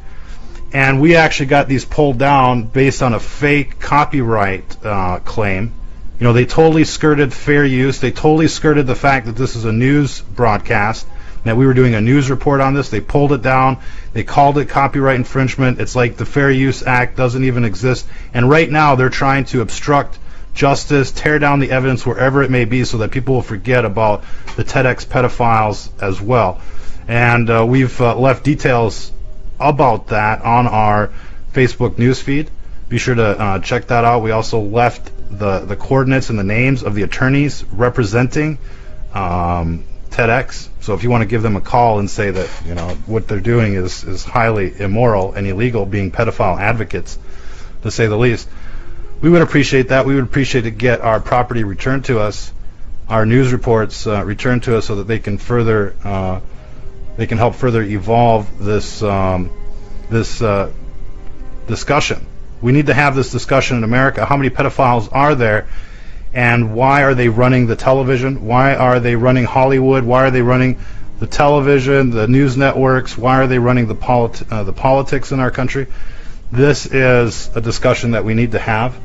And we actually got these pulled down based on a fake copyright claim. You know, they totally skirted fair use. They totally skirted the fact that this is a news broadcast, that we were doing a news report on this. They pulled it down. They called it copyright infringement. It's like the Fair Use Act doesn't even exist. And right now they're trying to obstruct justice, tear down the evidence wherever it may be, so that people will forget about the TEDx pedophiles as well. And we've left details about that on our Facebook newsfeed. Be sure to check that out. We also left the coordinates and the names of the attorneys representing TEDx. So if you want to give them a call and say that what they're doing is highly immoral and illegal, being pedophile advocates, to say the least, we would appreciate that. We would appreciate to get our property returned to us, our news reports returned to us, so that they can help further evolve this discussion. We need to have this discussion in America. How many pedophiles are there, and why are they running the television? Why are they running Hollywood? Why are they running the television, the news networks? Why are they running the politics in our country? This is a discussion that we need to have,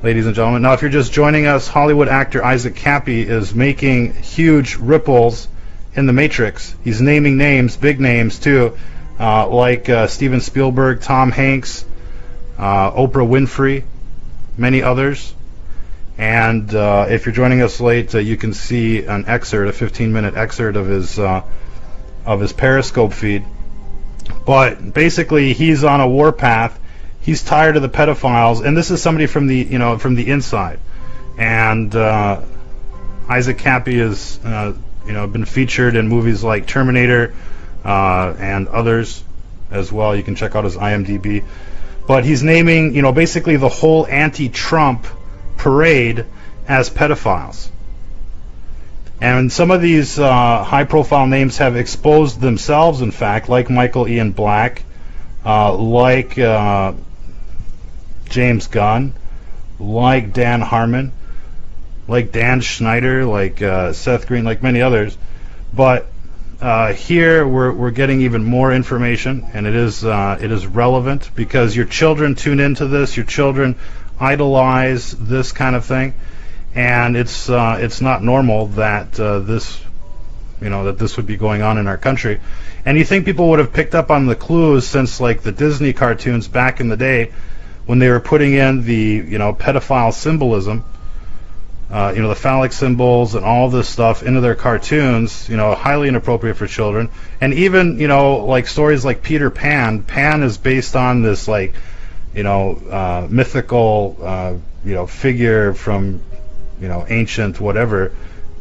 ladies and gentlemen. Now, if you're just joining us, Hollywood actor Isaac Kappy is making huge ripples in the Matrix. He's naming names, big names too, like Steven Spielberg, Tom Hanks, Oprah Winfrey, many others. And if you're joining us late, you can see an excerpt, a 15-minute excerpt of his Periscope feed. But basically, he's on a warpath. He's tired of the pedophiles, and this is somebody from the inside. And Isaac Kappy has been featured in movies like Terminator and others as well. You can check out his IMDb. But he's naming, basically the whole anti-Trump parade as pedophiles. And some of these high-profile names have exposed themselves, in fact, like Michael Ian Black, like James Gunn, like Dan Harmon, like Dan Schneider, like Seth Green, like many others. But here we're getting even more information, and it is relevant because your children tune into this. Your children idolize this kind of thing, and it's not normal that this would be going on in our country. And you think people would have picked up on the clues since like the Disney cartoons back in the day when they were putting in the pedophile symbolism. the phallic symbols and all this stuff into their cartoons, highly inappropriate for children. And even, like stories like Peter Pan. Pan is based on this, like, mythical, figure from, ancient whatever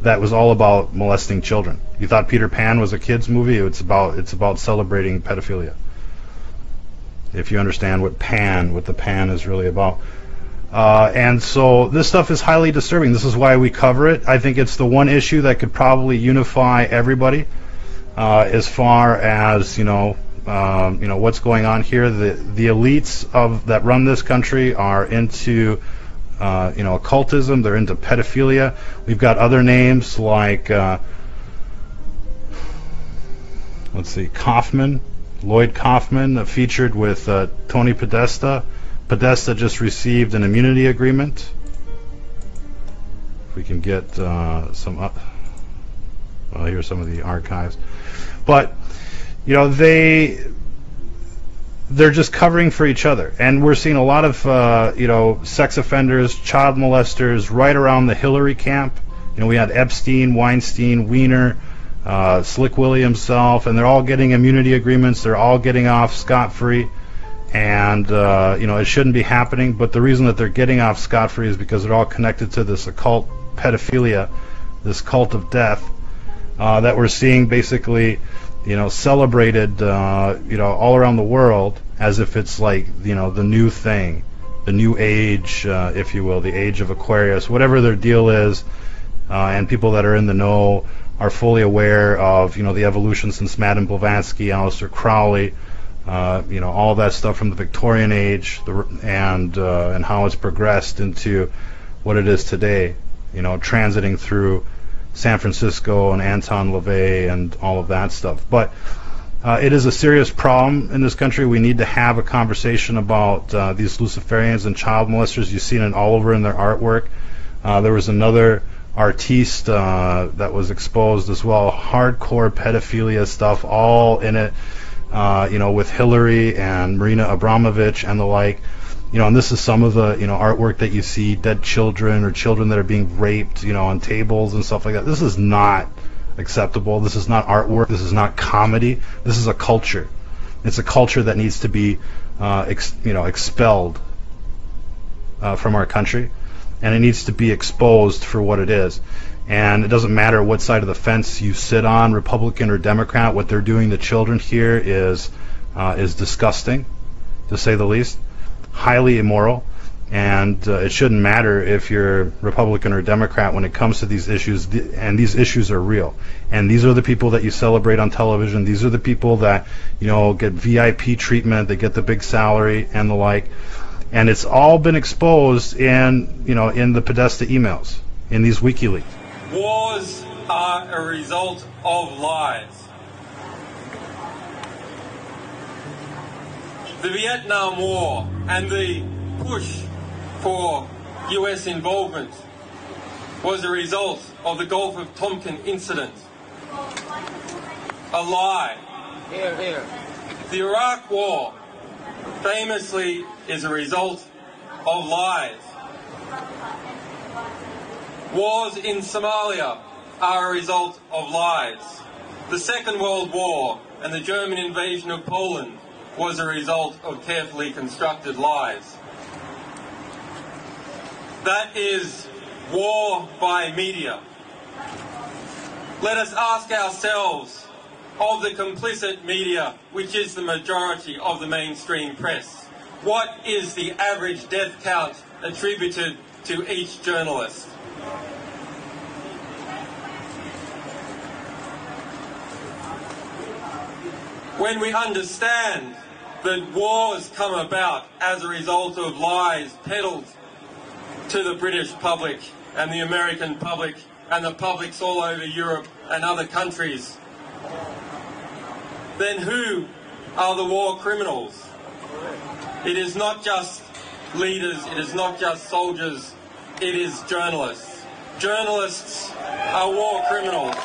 that was all about molesting children. You thought Peter Pan was a kids movie? It's about celebrating pedophilia. If you understand what the pan is really about. And so this stuff is highly disturbing. This is why we cover it. I think it's the one issue that could probably unify everybody as far as what's going on here. The elites that run this country are into occultism. They're into pedophilia. We've got other names like Lloyd Kaufman, featured with Tony Podesta. Podesta just received an immunity agreement. If we can get here's some of the archives. But, they're just covering for each other. And we're seeing a lot of, sex offenders, child molesters right around the Hillary camp. We had Epstein, Weinstein, Weiner, Slick Willie himself, and they're all getting immunity agreements. They're all getting off scot-free. And, it shouldn't be happening, but the reason that they're getting off scot-free is because they're all connected to this occult pedophilia, this cult of death, that we're seeing basically, celebrated, all around the world as if it's like, the new thing, the new age, if you will, the age of Aquarius, whatever their deal is, and people that are in the know are fully aware of, the evolution since Madame Blavatsky, Aleister Crowley, all that stuff from the Victorian age, and how it's progressed into what it is today, transiting through San Francisco and Anton LaVey and all of that stuff. But it is a serious problem in this country. We need to have a conversation about these Luciferians and child molesters. You've seen it all over in their artwork. There was another artiste that was exposed as well, hardcore pedophilia stuff, all in it. With Hillary and Marina Abramovich and the like, and this is some of the, artwork that you see, dead children or children that are being raped, on tables and stuff like that. This is not acceptable. This is not artwork. This is not comedy. This is a culture. It's a culture that needs to be, expelled from our country, and it needs to be exposed for what it is. And it doesn't matter what side of the fence you sit on, Republican or Democrat. What they're doing to children here is disgusting, to say the least, highly immoral, and it shouldn't matter if you're Republican or Democrat when it comes to these issues. And these issues are real. And these are the people that you celebrate on television. These are the people that get VIP treatment. They get the big salary and the like. And it's all been exposed in the Podesta emails, in these WikiLeaks. Wars are a result of lies. The Vietnam War and the push for US involvement was a result of the Gulf of Tonkin incident. A lie. Here, here. The Iraq War famously is a result of lies. Wars in Somalia are a result of lies. The Second World War and the German invasion of Poland was a result of carefully constructed lies. That is war by media. Let us ask ourselves, of the complicit media, which is the majority of the mainstream press, what is the average death count attributed to each journalist? When we understand that wars come about as a result of lies peddled to the British public and the American public and the publics all over Europe and other countries, then who are the war criminals? It is not just leaders, it is not just soldiers, it is journalists. Journalists are war criminals.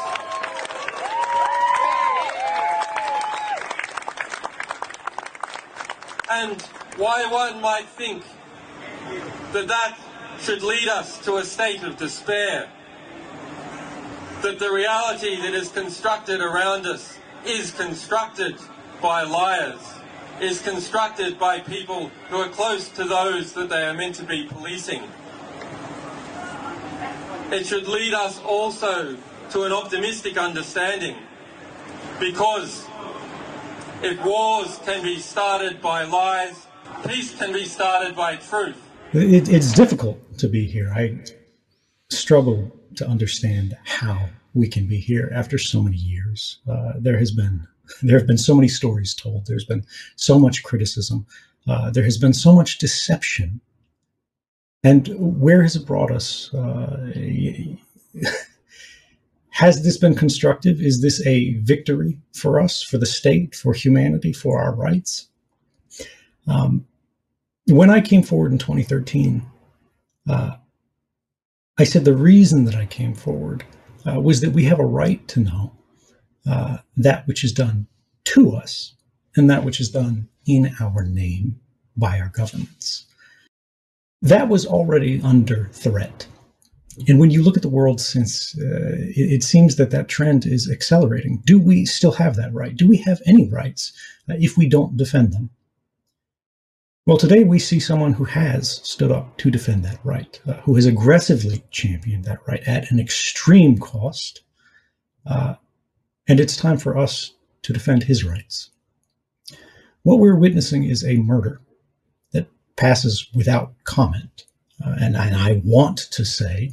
And why one might think that that should lead us to a state of despair. That the reality that is constructed around us is constructed by liars, is constructed by people who are close to those that they are meant to be policing. It should lead us also to an optimistic understanding, because if wars can be started by lies, peace can be started by truth. It's difficult to be here. I struggle to understand how we can be here after so many years. There have been so many stories told. There's been so much criticism. There has been so much deception. And where has it brought us? Has this been constructive? Is this a victory for us, for the state, for humanity, for our rights? When I came forward in 2013, I said the reason that I came forward was that we have a right to know that which is done to us and that which is done in our name by our governments. That was already under threat. And when you look at the world since, it seems that that trend is accelerating. Do we still have that right? Do we have any rights if we don't defend them? Well, today we see someone who has stood up to defend that right, who has aggressively championed that right at an extreme cost. And it's time for us to defend his rights. What we're witnessing is a murder that passes without comment. And I want to say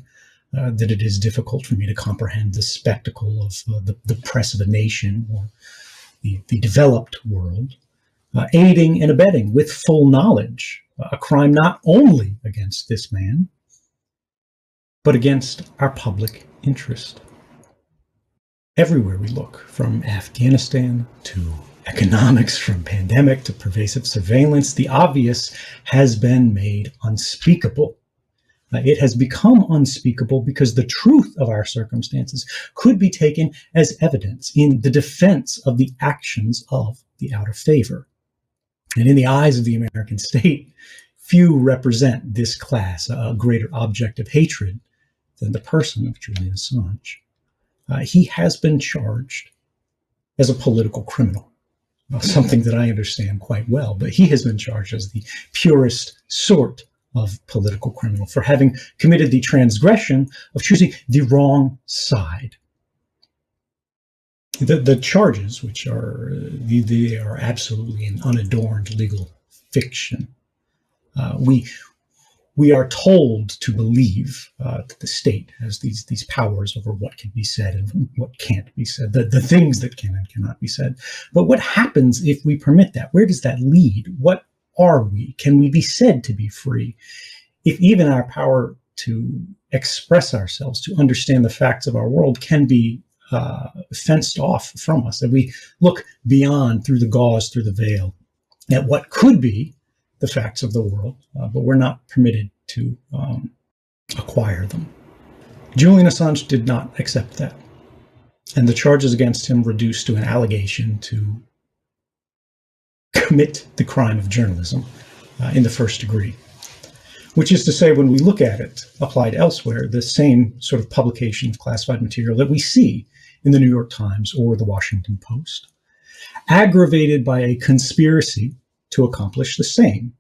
that it is difficult for me to comprehend the spectacle of the press of a nation or the developed world aiding and abetting with full knowledge a crime not only against this man, but against our public interest. Everywhere we look, from Afghanistan to economics, from pandemic to pervasive surveillance, the obvious has been made unspeakable. It has become unspeakable because the truth of our circumstances could be taken as evidence in the defense of the actions of the out of favor. And in the eyes of the American state, few represent this class, a greater object of hatred than the person of Julian Assange. He has been charged as a political criminal, something that I understand quite well, but he has been charged as the purest sort of political criminal for having committed the transgression of choosing the wrong side. The charges, which are they are absolutely an unadorned legal fiction. We are told to believe that the state has these powers over what can be said and what can't be said, the things that can and cannot be said. But what happens if we permit that? Where does that lead? What are we? Can we be said to be free if even our power to express ourselves, to understand the facts of our world can be fenced off from us, that we look beyond, through the gauze, through the veil, at what could be the facts of the world, but we're not permitted to acquire them. Julian Assange did not accept that, and the charges against him reduced to an allegation to commit the crime of journalism in the first degree, which is to say, when we look at it applied elsewhere, the same sort of publication of classified material that we see in the New York Times or the Washington Post, aggravated by a conspiracy to accomplish the same,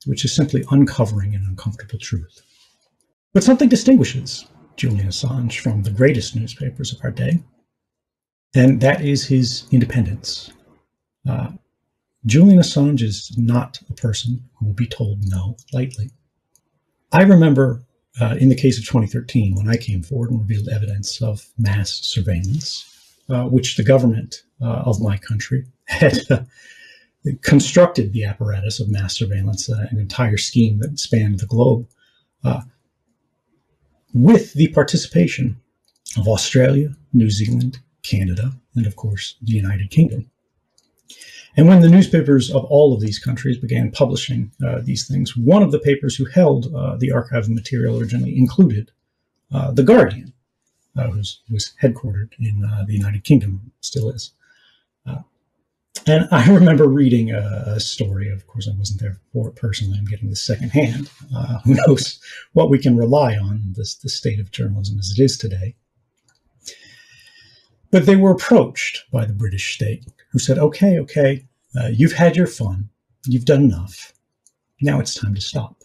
which is simply uncovering an uncomfortable truth. But something distinguishes Julian Assange from the greatest newspapers of our day, and that is his independence. Julian Assange is not a person who will be told no lightly. I remember in the case of 2013, when I came forward and revealed evidence of mass surveillance, which the government of my country had constructed the apparatus of mass surveillance, an entire scheme that spanned the globe, with the participation of Australia, New Zealand, Canada, and of course, the United Kingdom. And when the newspapers of all of these countries began publishing these things, one of the papers who held the archive of material originally included The Guardian, who was headquartered in the United Kingdom, still is. And I remember reading a story. Of course, I wasn't there for it personally. I'm getting this secondhand. Who knows what we can rely on, the state of journalism as it is today. But they were approached by the British state, who said, okay, you've had your fun. You've done enough. Now it's time to stop.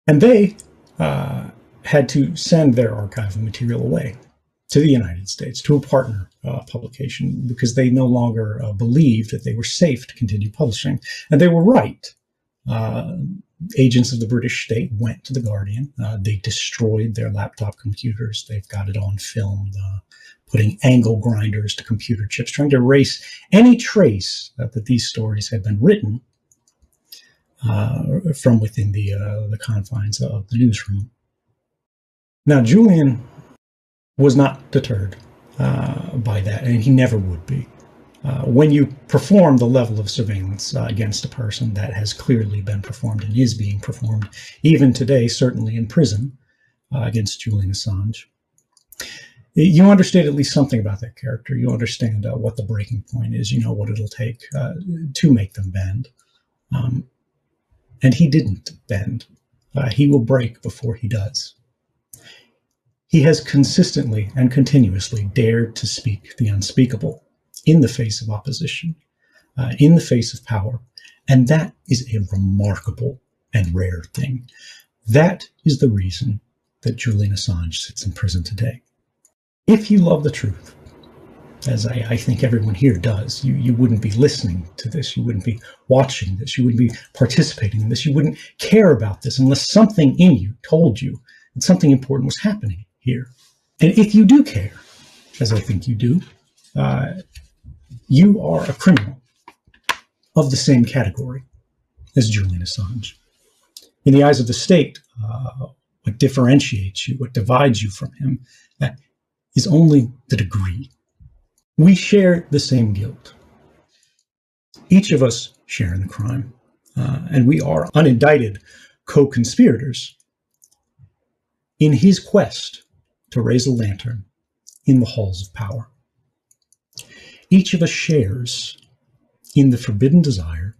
And they had to send their archival material away to the United States, to a partner publication, because they no longer believed that they were safe to continue publishing. And they were right. Agents of the British state went to The Guardian. They destroyed their laptop computers. They've got it on film, putting angle grinders to computer chips, trying to erase any trace that these stories had been written from within the confines of the newsroom. Now, Julian was not deterred by that, and he never would be. When you perform the level of surveillance against a person that has clearly been performed and is being performed, even today, certainly in prison, against Julian Assange, you understand at least something about that character. You understand what the breaking point is. You know what it'll take to make them bend. And he didn't bend. He will break before he does. He has consistently and continuously dared to speak the unspeakable in the face of opposition, in the face of power. And that is a remarkable and rare thing. That is the reason that Julian Assange sits in prison today. If you love the truth, as I think everyone here does, you wouldn't be listening to this, you wouldn't be watching this, you wouldn't be participating in this, you wouldn't care about this unless something in you told you that something important was happening here. And if you do care, as I think you do, you are a criminal of the same category as Julian Assange. In the eyes of the state, what differentiates you, what divides you from him, is only the degree. We share the same guilt. Each of us share in the crime, and we are unindicted co-conspirators in his quest to raise a lantern in the halls of power. Each of us shares in the forbidden desire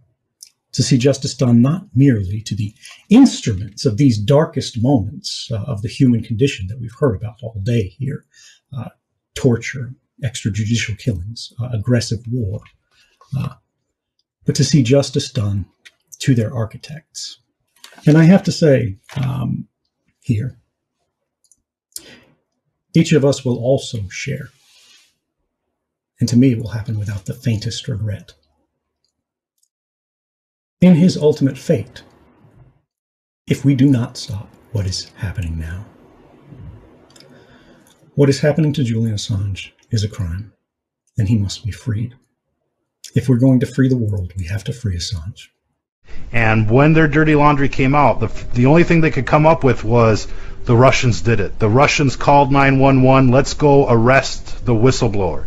to see justice done not merely to the instruments of these darkest moments of the human condition that we've heard about all day here, torture, extrajudicial killings, aggressive war, but to see justice done to their architects. And I have to say here, each of us will also share, and to me it will happen without the faintest regret, in his ultimate fate, if we do not stop what is happening now. What is happening to Julian Assange is a crime, and he must be freed. If we're going to free the world, we have to free Assange. And when their dirty laundry came out, the only thing they could come up with was the Russians did it. The Russians called 911. Let's go arrest the whistleblower.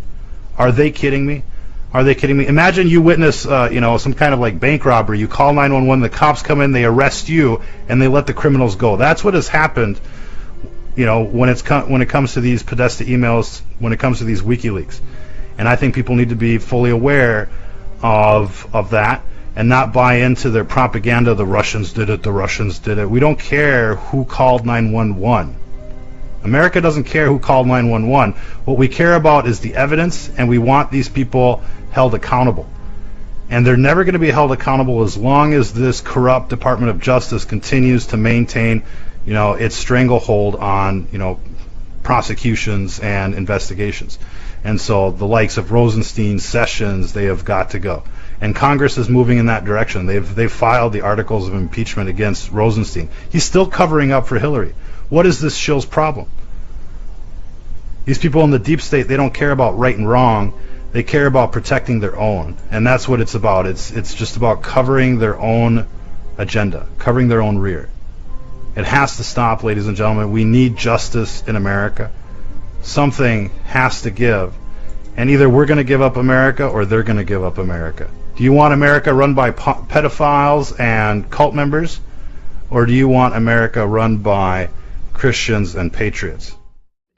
Are they kidding me? Are they kidding me? Imagine you witness, some kind of like bank robbery. You call 911. The cops come in. They arrest you, and they let the criminals go. That's what has happened. When it comes to these Podesta emails, when it comes to these WikiLeaks. And I think people need to be fully aware of that and not buy into their propaganda. The Russians did it. The Russians did it. We don't care who called 911. America doesn't care who called 911. What we care about is the evidence, and we want these people held accountable. And they're never going to be held accountable as long as this corrupt Department of Justice continues to maintain its stranglehold on, prosecutions and investigations. And so the likes of Rosenstein, Sessions, they have got to go. And Congress is moving in that direction. They've filed the articles of impeachment against Rosenstein. He's still covering up for Hillary. What is this shill's problem? These people in the deep state, they don't care about right and wrong. They care about protecting their own. And that's what it's about. It's just about covering their own agenda, covering their own rear. It has to stop, ladies and gentlemen. We need justice in America. Something has to give. And either we're going to give up America or they're going to give up America. Do you want America run by pedophiles and cult members? Or do you want America run by Christians and patriots?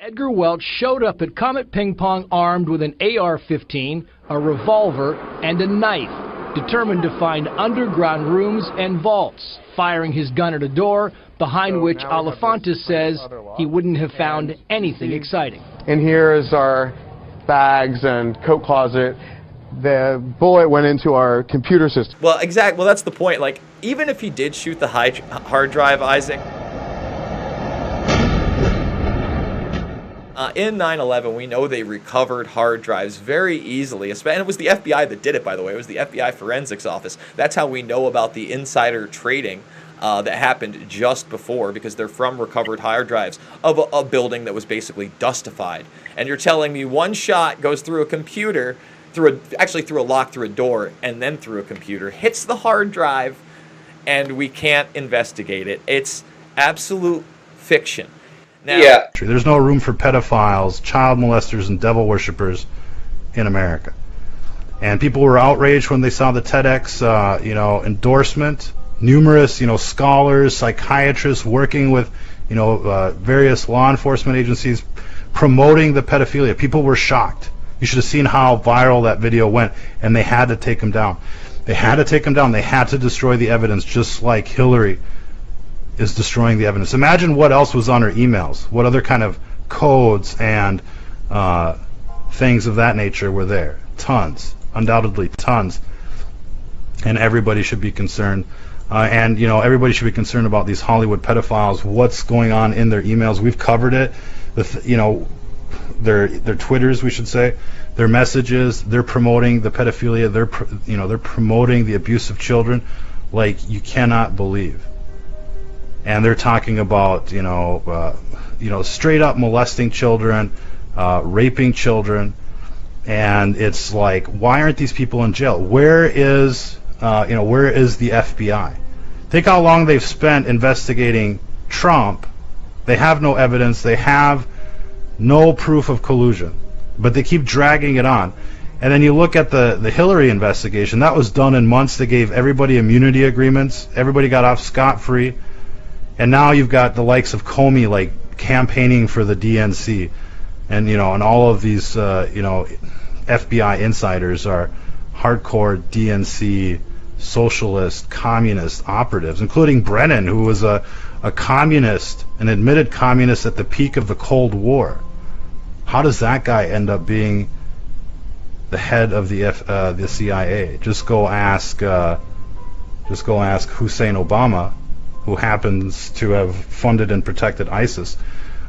Edgar Welch showed up at Comet Ping Pong armed with an AR-15, a revolver, and a knife, determined to find underground rooms and vaults, firing his gun at a door behind which Alefantis says he wouldn't have found anything exciting. And here is our bags and coat closet. The bullet went into our computer system. Well, exactly. Well, that's the point. Like, even if he did shoot the hard drive, Isaac, in 9/11, we know they recovered hard drives very easily. And it was the FBI that did it, by the way. It was the FBI Forensics Office. That's how we know about the insider trading that happened just before, because they're from recovered hard drives of a building that was basically dustified. And you're telling me one shot goes through a computer, through a lock, through a door, and then through a computer, hits the hard drive, and we can't investigate it. It's absolute fiction. Now, yeah. There's no room for pedophiles, child molesters, and devil worshippers in America. And people were outraged when they saw the TEDx, endorsement. Numerous, scholars, psychiatrists working with, various law enforcement agencies promoting the pedophilia. People were shocked. You should have seen how viral that video went, and they had to take him down. They had to take him down. They had to destroy the evidence, just like Hillary is destroying the evidence. Imagine what else was on her emails. What other kind of codes and things of that nature were there? Tons. Undoubtedly tons. And everybody should be concerned. Everybody should be concerned about these Hollywood pedophiles, what's going on in their emails. We've covered it. Their Twitters, we should say, their messages, they're promoting the pedophilia, they're promoting the abuse of children like you cannot believe. And they're talking about, straight up molesting children, raping children, and it's like, why aren't these people in jail? Where is the FBI? Think how long they've spent investigating Trump. They have no evidence. They have no proof of collusion, but they keep dragging it on. And then you look at the Hillary investigation. That was done in months. They gave everybody immunity agreements. Everybody got off scot-free. And now you've got the likes of Comey, like, campaigning for the DNC. And, and all of these, FBI insiders are hardcore DNC socialist, communist operatives, including Brennan, who was a communist, an admitted communist at the peak of the Cold War. How does that guy end up being the head of the CIA? Just go ask Hussein Obama, who happens to have funded and protected ISIS.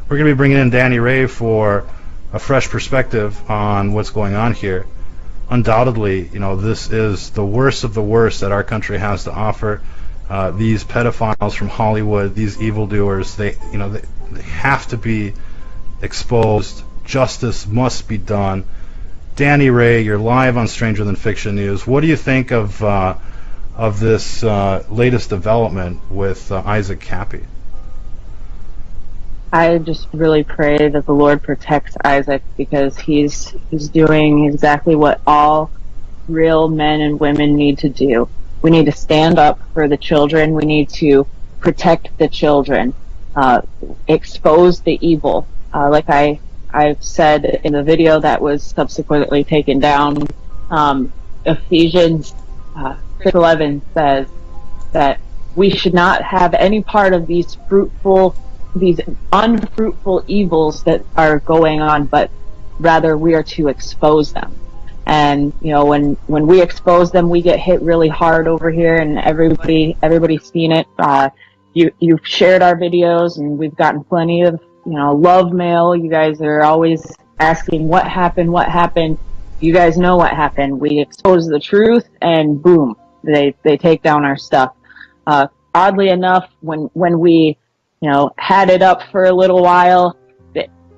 We're going to be bringing in Danny Ray for a fresh perspective on what's going on here. Undoubtedly, this is the worst of the worst that our country has to offer. These pedophiles from Hollywood, these evildoers, they have to be exposed. Justice must be done. Danny Ray, you're live on Stranger Than Fiction News. What do you think of this latest development with Isaac Kappy? I just really pray that the Lord protects Isaac, because he's doing exactly what all real men and women need to do. We need to stand up for the children. We need to protect the children, expose the evil. Like I've said in the video that was subsequently taken down, Ephesians 6:11 says that we should not have any part of these unfruitful evils that are going on, but rather we are to expose them. And when we expose them, we get hit really hard over here, and everybody's seen it. You've shared our videos, and we've gotten plenty of love mail. You guys are always asking what happened. You guys know what happened. We expose the truth, and boom, they take down our stuff. Oddly enough, when we had it up for a little while,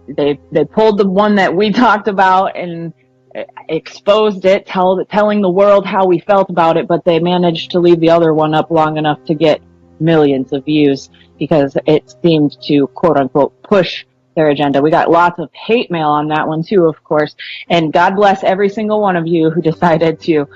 they pulled the one that we talked about and exposed it, telling the world how we felt about it, but they managed to leave the other one up long enough to get millions of views because it seemed to quote unquote push their agenda. We got lots of hate mail on that one too, of course, and God bless every single one of you who decided to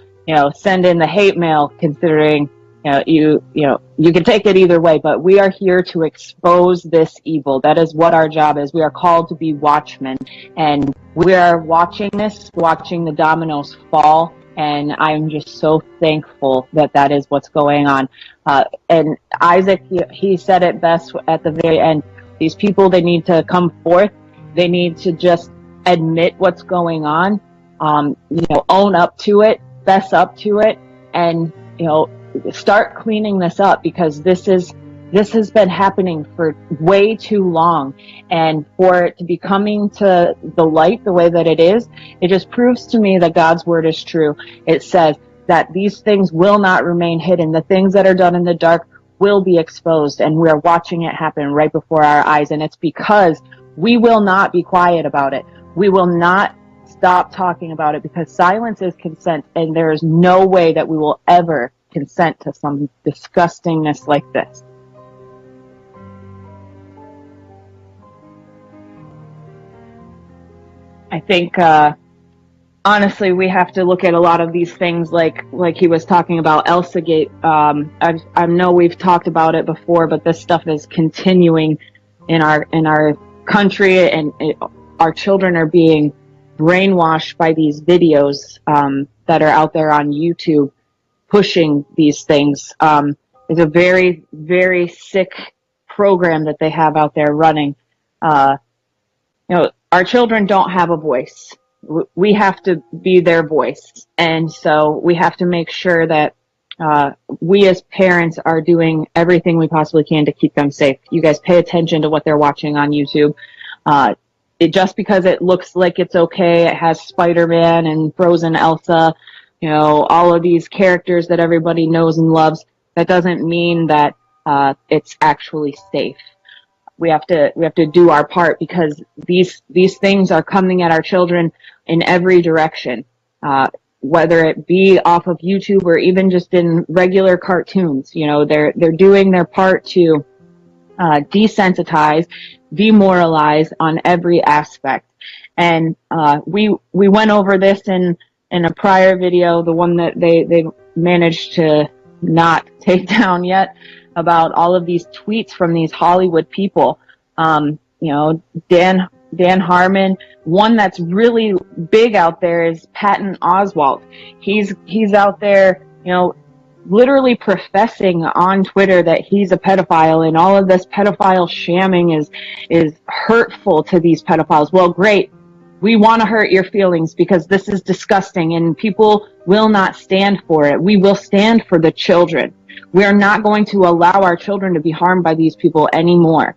send in the hate mail, considering You can take it either way, but we are here to expose this evil. That is what our job is. We are called to be watchmen, and we are watching the dominoes fall, and I'm just so thankful that that is what's going on. And Isaac, he said it best at the very end. These people, they need to come forth. They need to just admit what's going on, own up to it, fess up to it, and, start cleaning this up, because this has been happening for way too long, and for it to be coming to the light the way that it is, it just proves to me that God's word is true. It says that these things will not remain hidden. The things that are done in the dark will be exposed, and we are watching it happen right before our eyes, and it's because we will not be quiet about it. We will not stop talking about it, because silence is consent, and there is no way that we will ever consent to some disgustingness like this. I think, honestly, we have to look at a lot of these things like he was talking about ElsaGate. I know we've talked about it before, but this stuff is continuing in our country, and our children are being brainwashed by these videos that are out there on YouTube pushing these things. It's a very, very sick program that they have out there running. Our children don't have a voice. We have to be their voice. And so we have to make sure that we as parents are doing everything we possibly can to keep them safe. You guys pay attention to what they're watching on YouTube. Just because it looks like it's okay, it has Spider-Man and Frozen Elsa, all of these characters that everybody knows and loves, that doesn't mean that it's actually safe. We have to do our part, because these things are coming at our children in every direction, whether it be off of YouTube or even just in regular cartoons. They're doing their part to desensitize, demoralize on every aspect. And we went over this in a prior video, the one that they managed to not take down yet, about all of these tweets from these Hollywood people. Dan Harmon. One that's really big out there is Patton Oswalt. He's out there, literally professing on Twitter that he's a pedophile, and all of this pedophile shamming is hurtful to these pedophiles. Well, great. We want to hurt your feelings, because this is disgusting, and people will not stand for it. We will stand for the children. We are not going to allow our children to be harmed by these people anymore.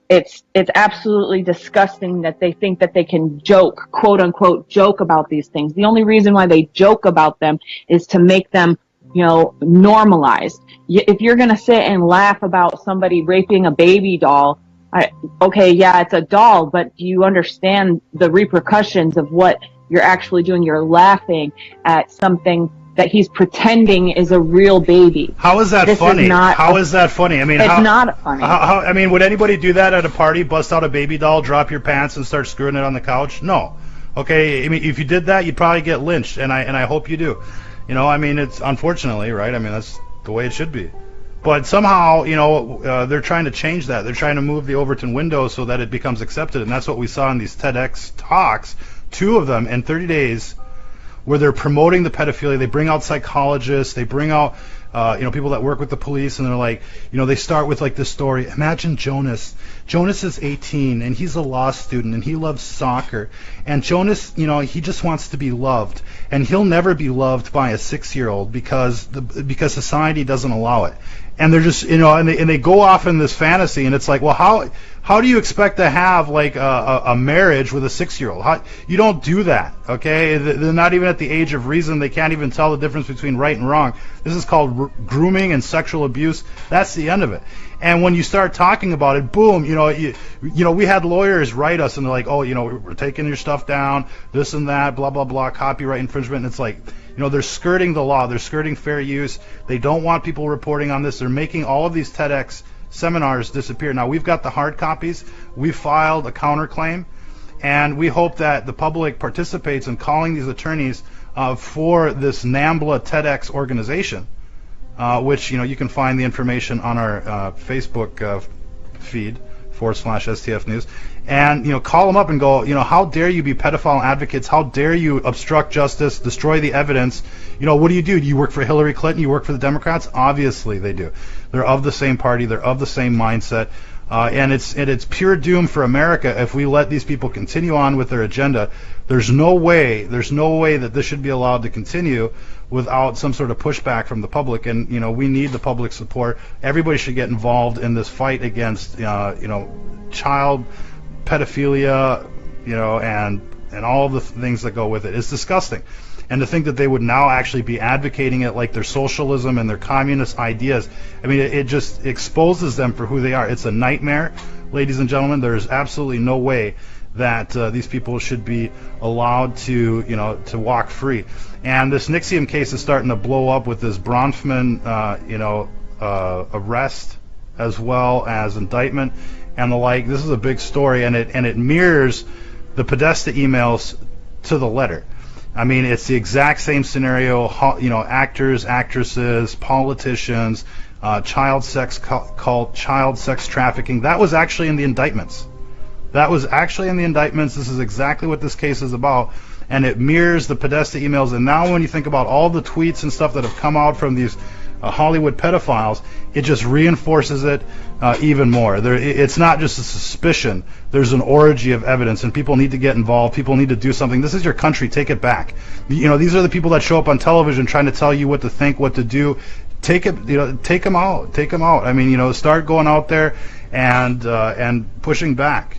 It's absolutely disgusting that they think that they can joke, quote unquote, joke about these things. The only reason why they joke about them is to make them, normalized. If you're going to sit and laugh about somebody raping a baby doll, okay, yeah, it's a doll, but do you understand the repercussions of what you're actually doing? You're laughing at something that he's pretending is a real baby. How is that funny? How is that funny? I mean, it's not funny. Would anybody do that at a party? Bust out a baby doll, drop your pants, and start screwing it on the couch? No. Okay. I mean, if you did that, you'd probably get lynched, and I hope you do. It's unfortunately, right? I mean, that's the way it should be. But somehow, they're trying to change that. They're trying to move the Overton window so that it becomes accepted, and that's what we saw in these TEDx talks. 2 of them in 30 days. Where they're promoting the pedophilia. They bring out psychologists, they bring out people that work with the police, and they're like, they start with like this story. Imagine Jonas. Jonas is 18 and he's a law student and he loves soccer. And Jonas, he just wants to be loved, and he'll never be loved by a 6-year-old because society doesn't allow it. And they're just, and they go off in this fantasy, and it's like, well, how do you expect to have like a marriage with a 6-year-old? You don't do that, okay? They're not even at the age of reason. They can't even tell the difference between right and wrong. This is called grooming and sexual abuse. That's the end of it. And when you start talking about it, boom, we had lawyers write us, and they're like, oh, we're taking your stuff down, this and that, blah, blah, blah, copyright infringement. And it's like, they're skirting the law. They're skirting fair use. They don't want people reporting on this. They're making all of these TEDx seminars disappear. Now, we've got the hard copies. We filed a counterclaim, and we hope that the public participates in calling these attorneys for this NAMBLA TEDx organization. which, you can find the information on our Facebook feed /STF News, and call them up and go, how dare you be pedophile advocates? How dare you obstruct justice, destroy the evidence? What do? Do you work for Hillary Clinton? You work for the Democrats? Obviously they do. They're of the same party. They're of the same mindset. And it's pure doom for America if we let these people continue on with their agenda. There's no way that this should be allowed to continue without some sort of pushback from the public. And we need the public support. Everybody should get involved in this fight against child pedophilia, and all the things that go with it. It's disgusting. And to think that they would now actually be advocating it like their socialism and their communist ideas, I mean, it just exposes them for who they are. It's a nightmare, ladies and gentlemen. There's absolutely no way that these people should be allowed to, to walk free. And this NXIVM case is starting to blow up with this Bronfman, arrest as well as indictment and the like. This is a big story, and it mirrors the Podesta emails to the letter. I mean, it's the exact same scenario. Actors, actresses, politicians, child sex cult, child sex trafficking. That was actually in the indictments. This is exactly what this case is about, and it mirrors the Podesta emails. And now when you think about all the tweets and stuff that have come out from these Hollywood pedophiles, it just reinforces it even more. It's not just a suspicion. There's an orgy of evidence, and people need to get involved. People need to do something. This is your country. Take it back. These are the people that show up on television trying to tell you what to think, what to do. Take them out. Take them out. I mean, start going out there and pushing back,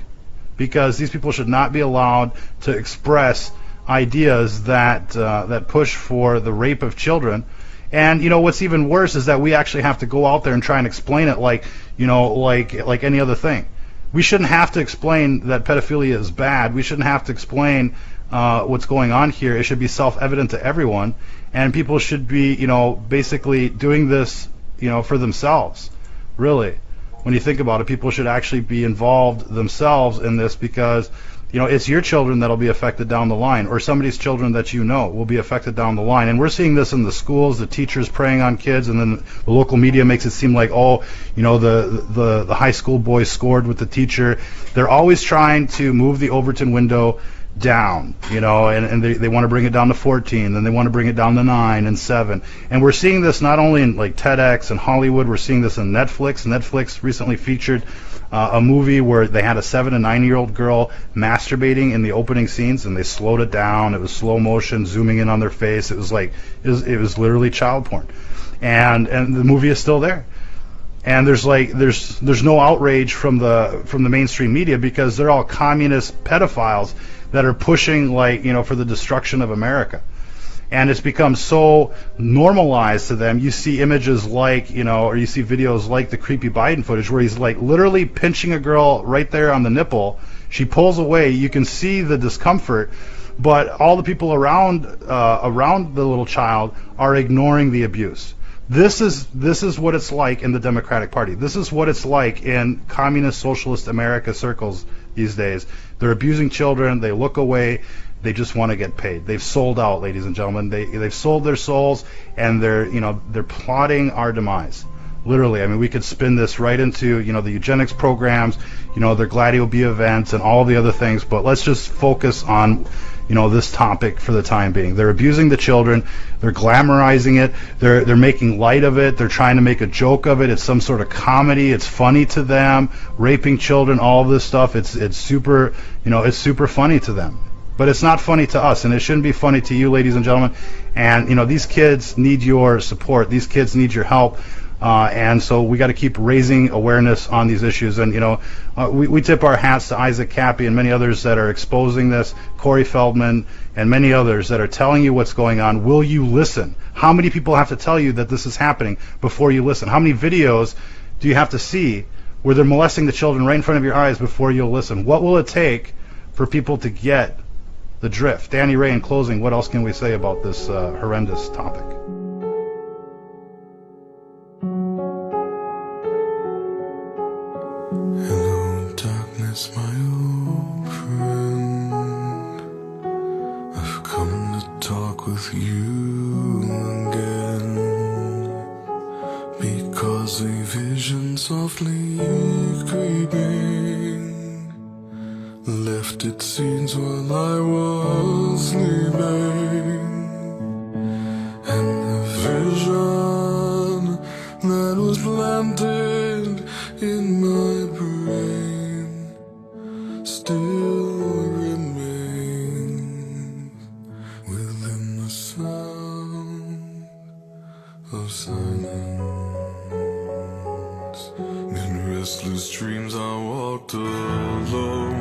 because these people should not be allowed to express ideas that push for the rape of children. And what's even worse is that we actually have to go out there and try and explain it like any other thing. We shouldn't have to explain that pedophilia is bad. We shouldn't have to explain what's going on here. It should be self-evident to everyone, and people should be basically doing this for themselves. Really, when you think about it, people should actually be involved themselves in this, because it's your children that'll be affected down the line, or somebody's children that will be affected down the line. And we're seeing this in the schools, the teachers preying on kids, and then the local media makes it seem like, the high school boys scored with the teacher. They're always trying to move the Overton window down, and they want to bring it down to 14, then they want to bring it down to 9 and 7. And we're seeing this not only in like TEDx and Hollywood, we're seeing this in Netflix. Netflix recently featured a movie where they had a 7 and 9-year-old girl masturbating in the opening scenes, and they slowed it down. It was slow motion, zooming in on their face. It was literally child porn, and the movie is still there. And there's no outrage from the mainstream media, because they're all communist pedophiles that are pushing for the destruction of America. And it's become so normalized to them. You see images or you see videos like the creepy Biden footage where he's literally pinching a girl right there on the nipple. She pulls away. You can see the discomfort, but all the people around the little child are ignoring the abuse. This is what it's like in the Democratic Party. This is what it's like in communist socialist America circles these days. They're abusing children. They look away. They just want to get paid. They've sold out, ladies and gentlemen. They've sold their souls, and they're plotting our demise. Literally, I mean, we could spin this right into the eugenics programs, their Gladio B events, and all the other things. But let's just focus on this topic for the time being. They're abusing the children. They're glamorizing it. They're making light of it. They're trying to make a joke of it. It's some sort of comedy. It's funny to them. Raping children, all of this stuff. It's super super funny to them. But it's not funny to us, and it shouldn't be funny to you, ladies and gentlemen. And these kids need your support. These kids need your help. And so we got to keep raising awareness on these issues. And we tip our hats to Isaac Kappy and many others that are exposing this, Corey Feldman and many others that are telling you what's going on. Will you listen? How many people have to tell you that this is happening before you listen? How many videos do you have to see where they're molesting the children right in front of your eyes before you'll listen? What will it take for people to get the drift? Danny Ray, in closing, what else can we say about this horrendous topic? Hello, darkness, my old friend. I've come to talk with you again. was a vision softly creeping, left its seeds while I was sleeping, and the vision that was planted in my brain still remains within the sound of silence. In restless dreams I walked alone,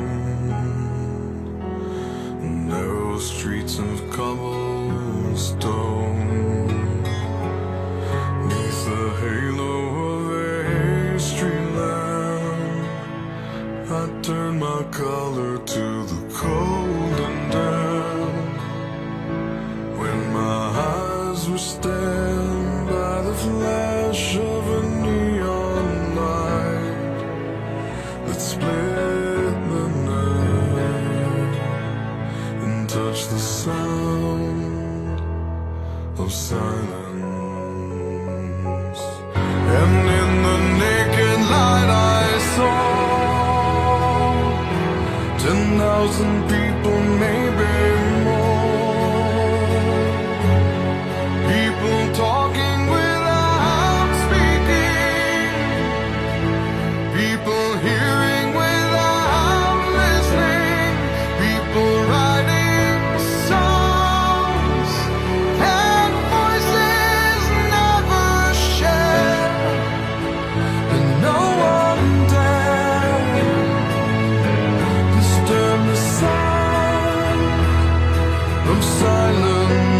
narrow streets of cobblestone, neath the halo of a street lamp. I turned my collar to the cold and damp, when my eyes were stabbed by the flash of a neon light that split the night and touched the sound of silence. And in the naked light I saw 10,000 people, maybe more. People talking without speaking, people hearing without listening, people writing songs and voices never shared, and no one dared disturb the sound of silence.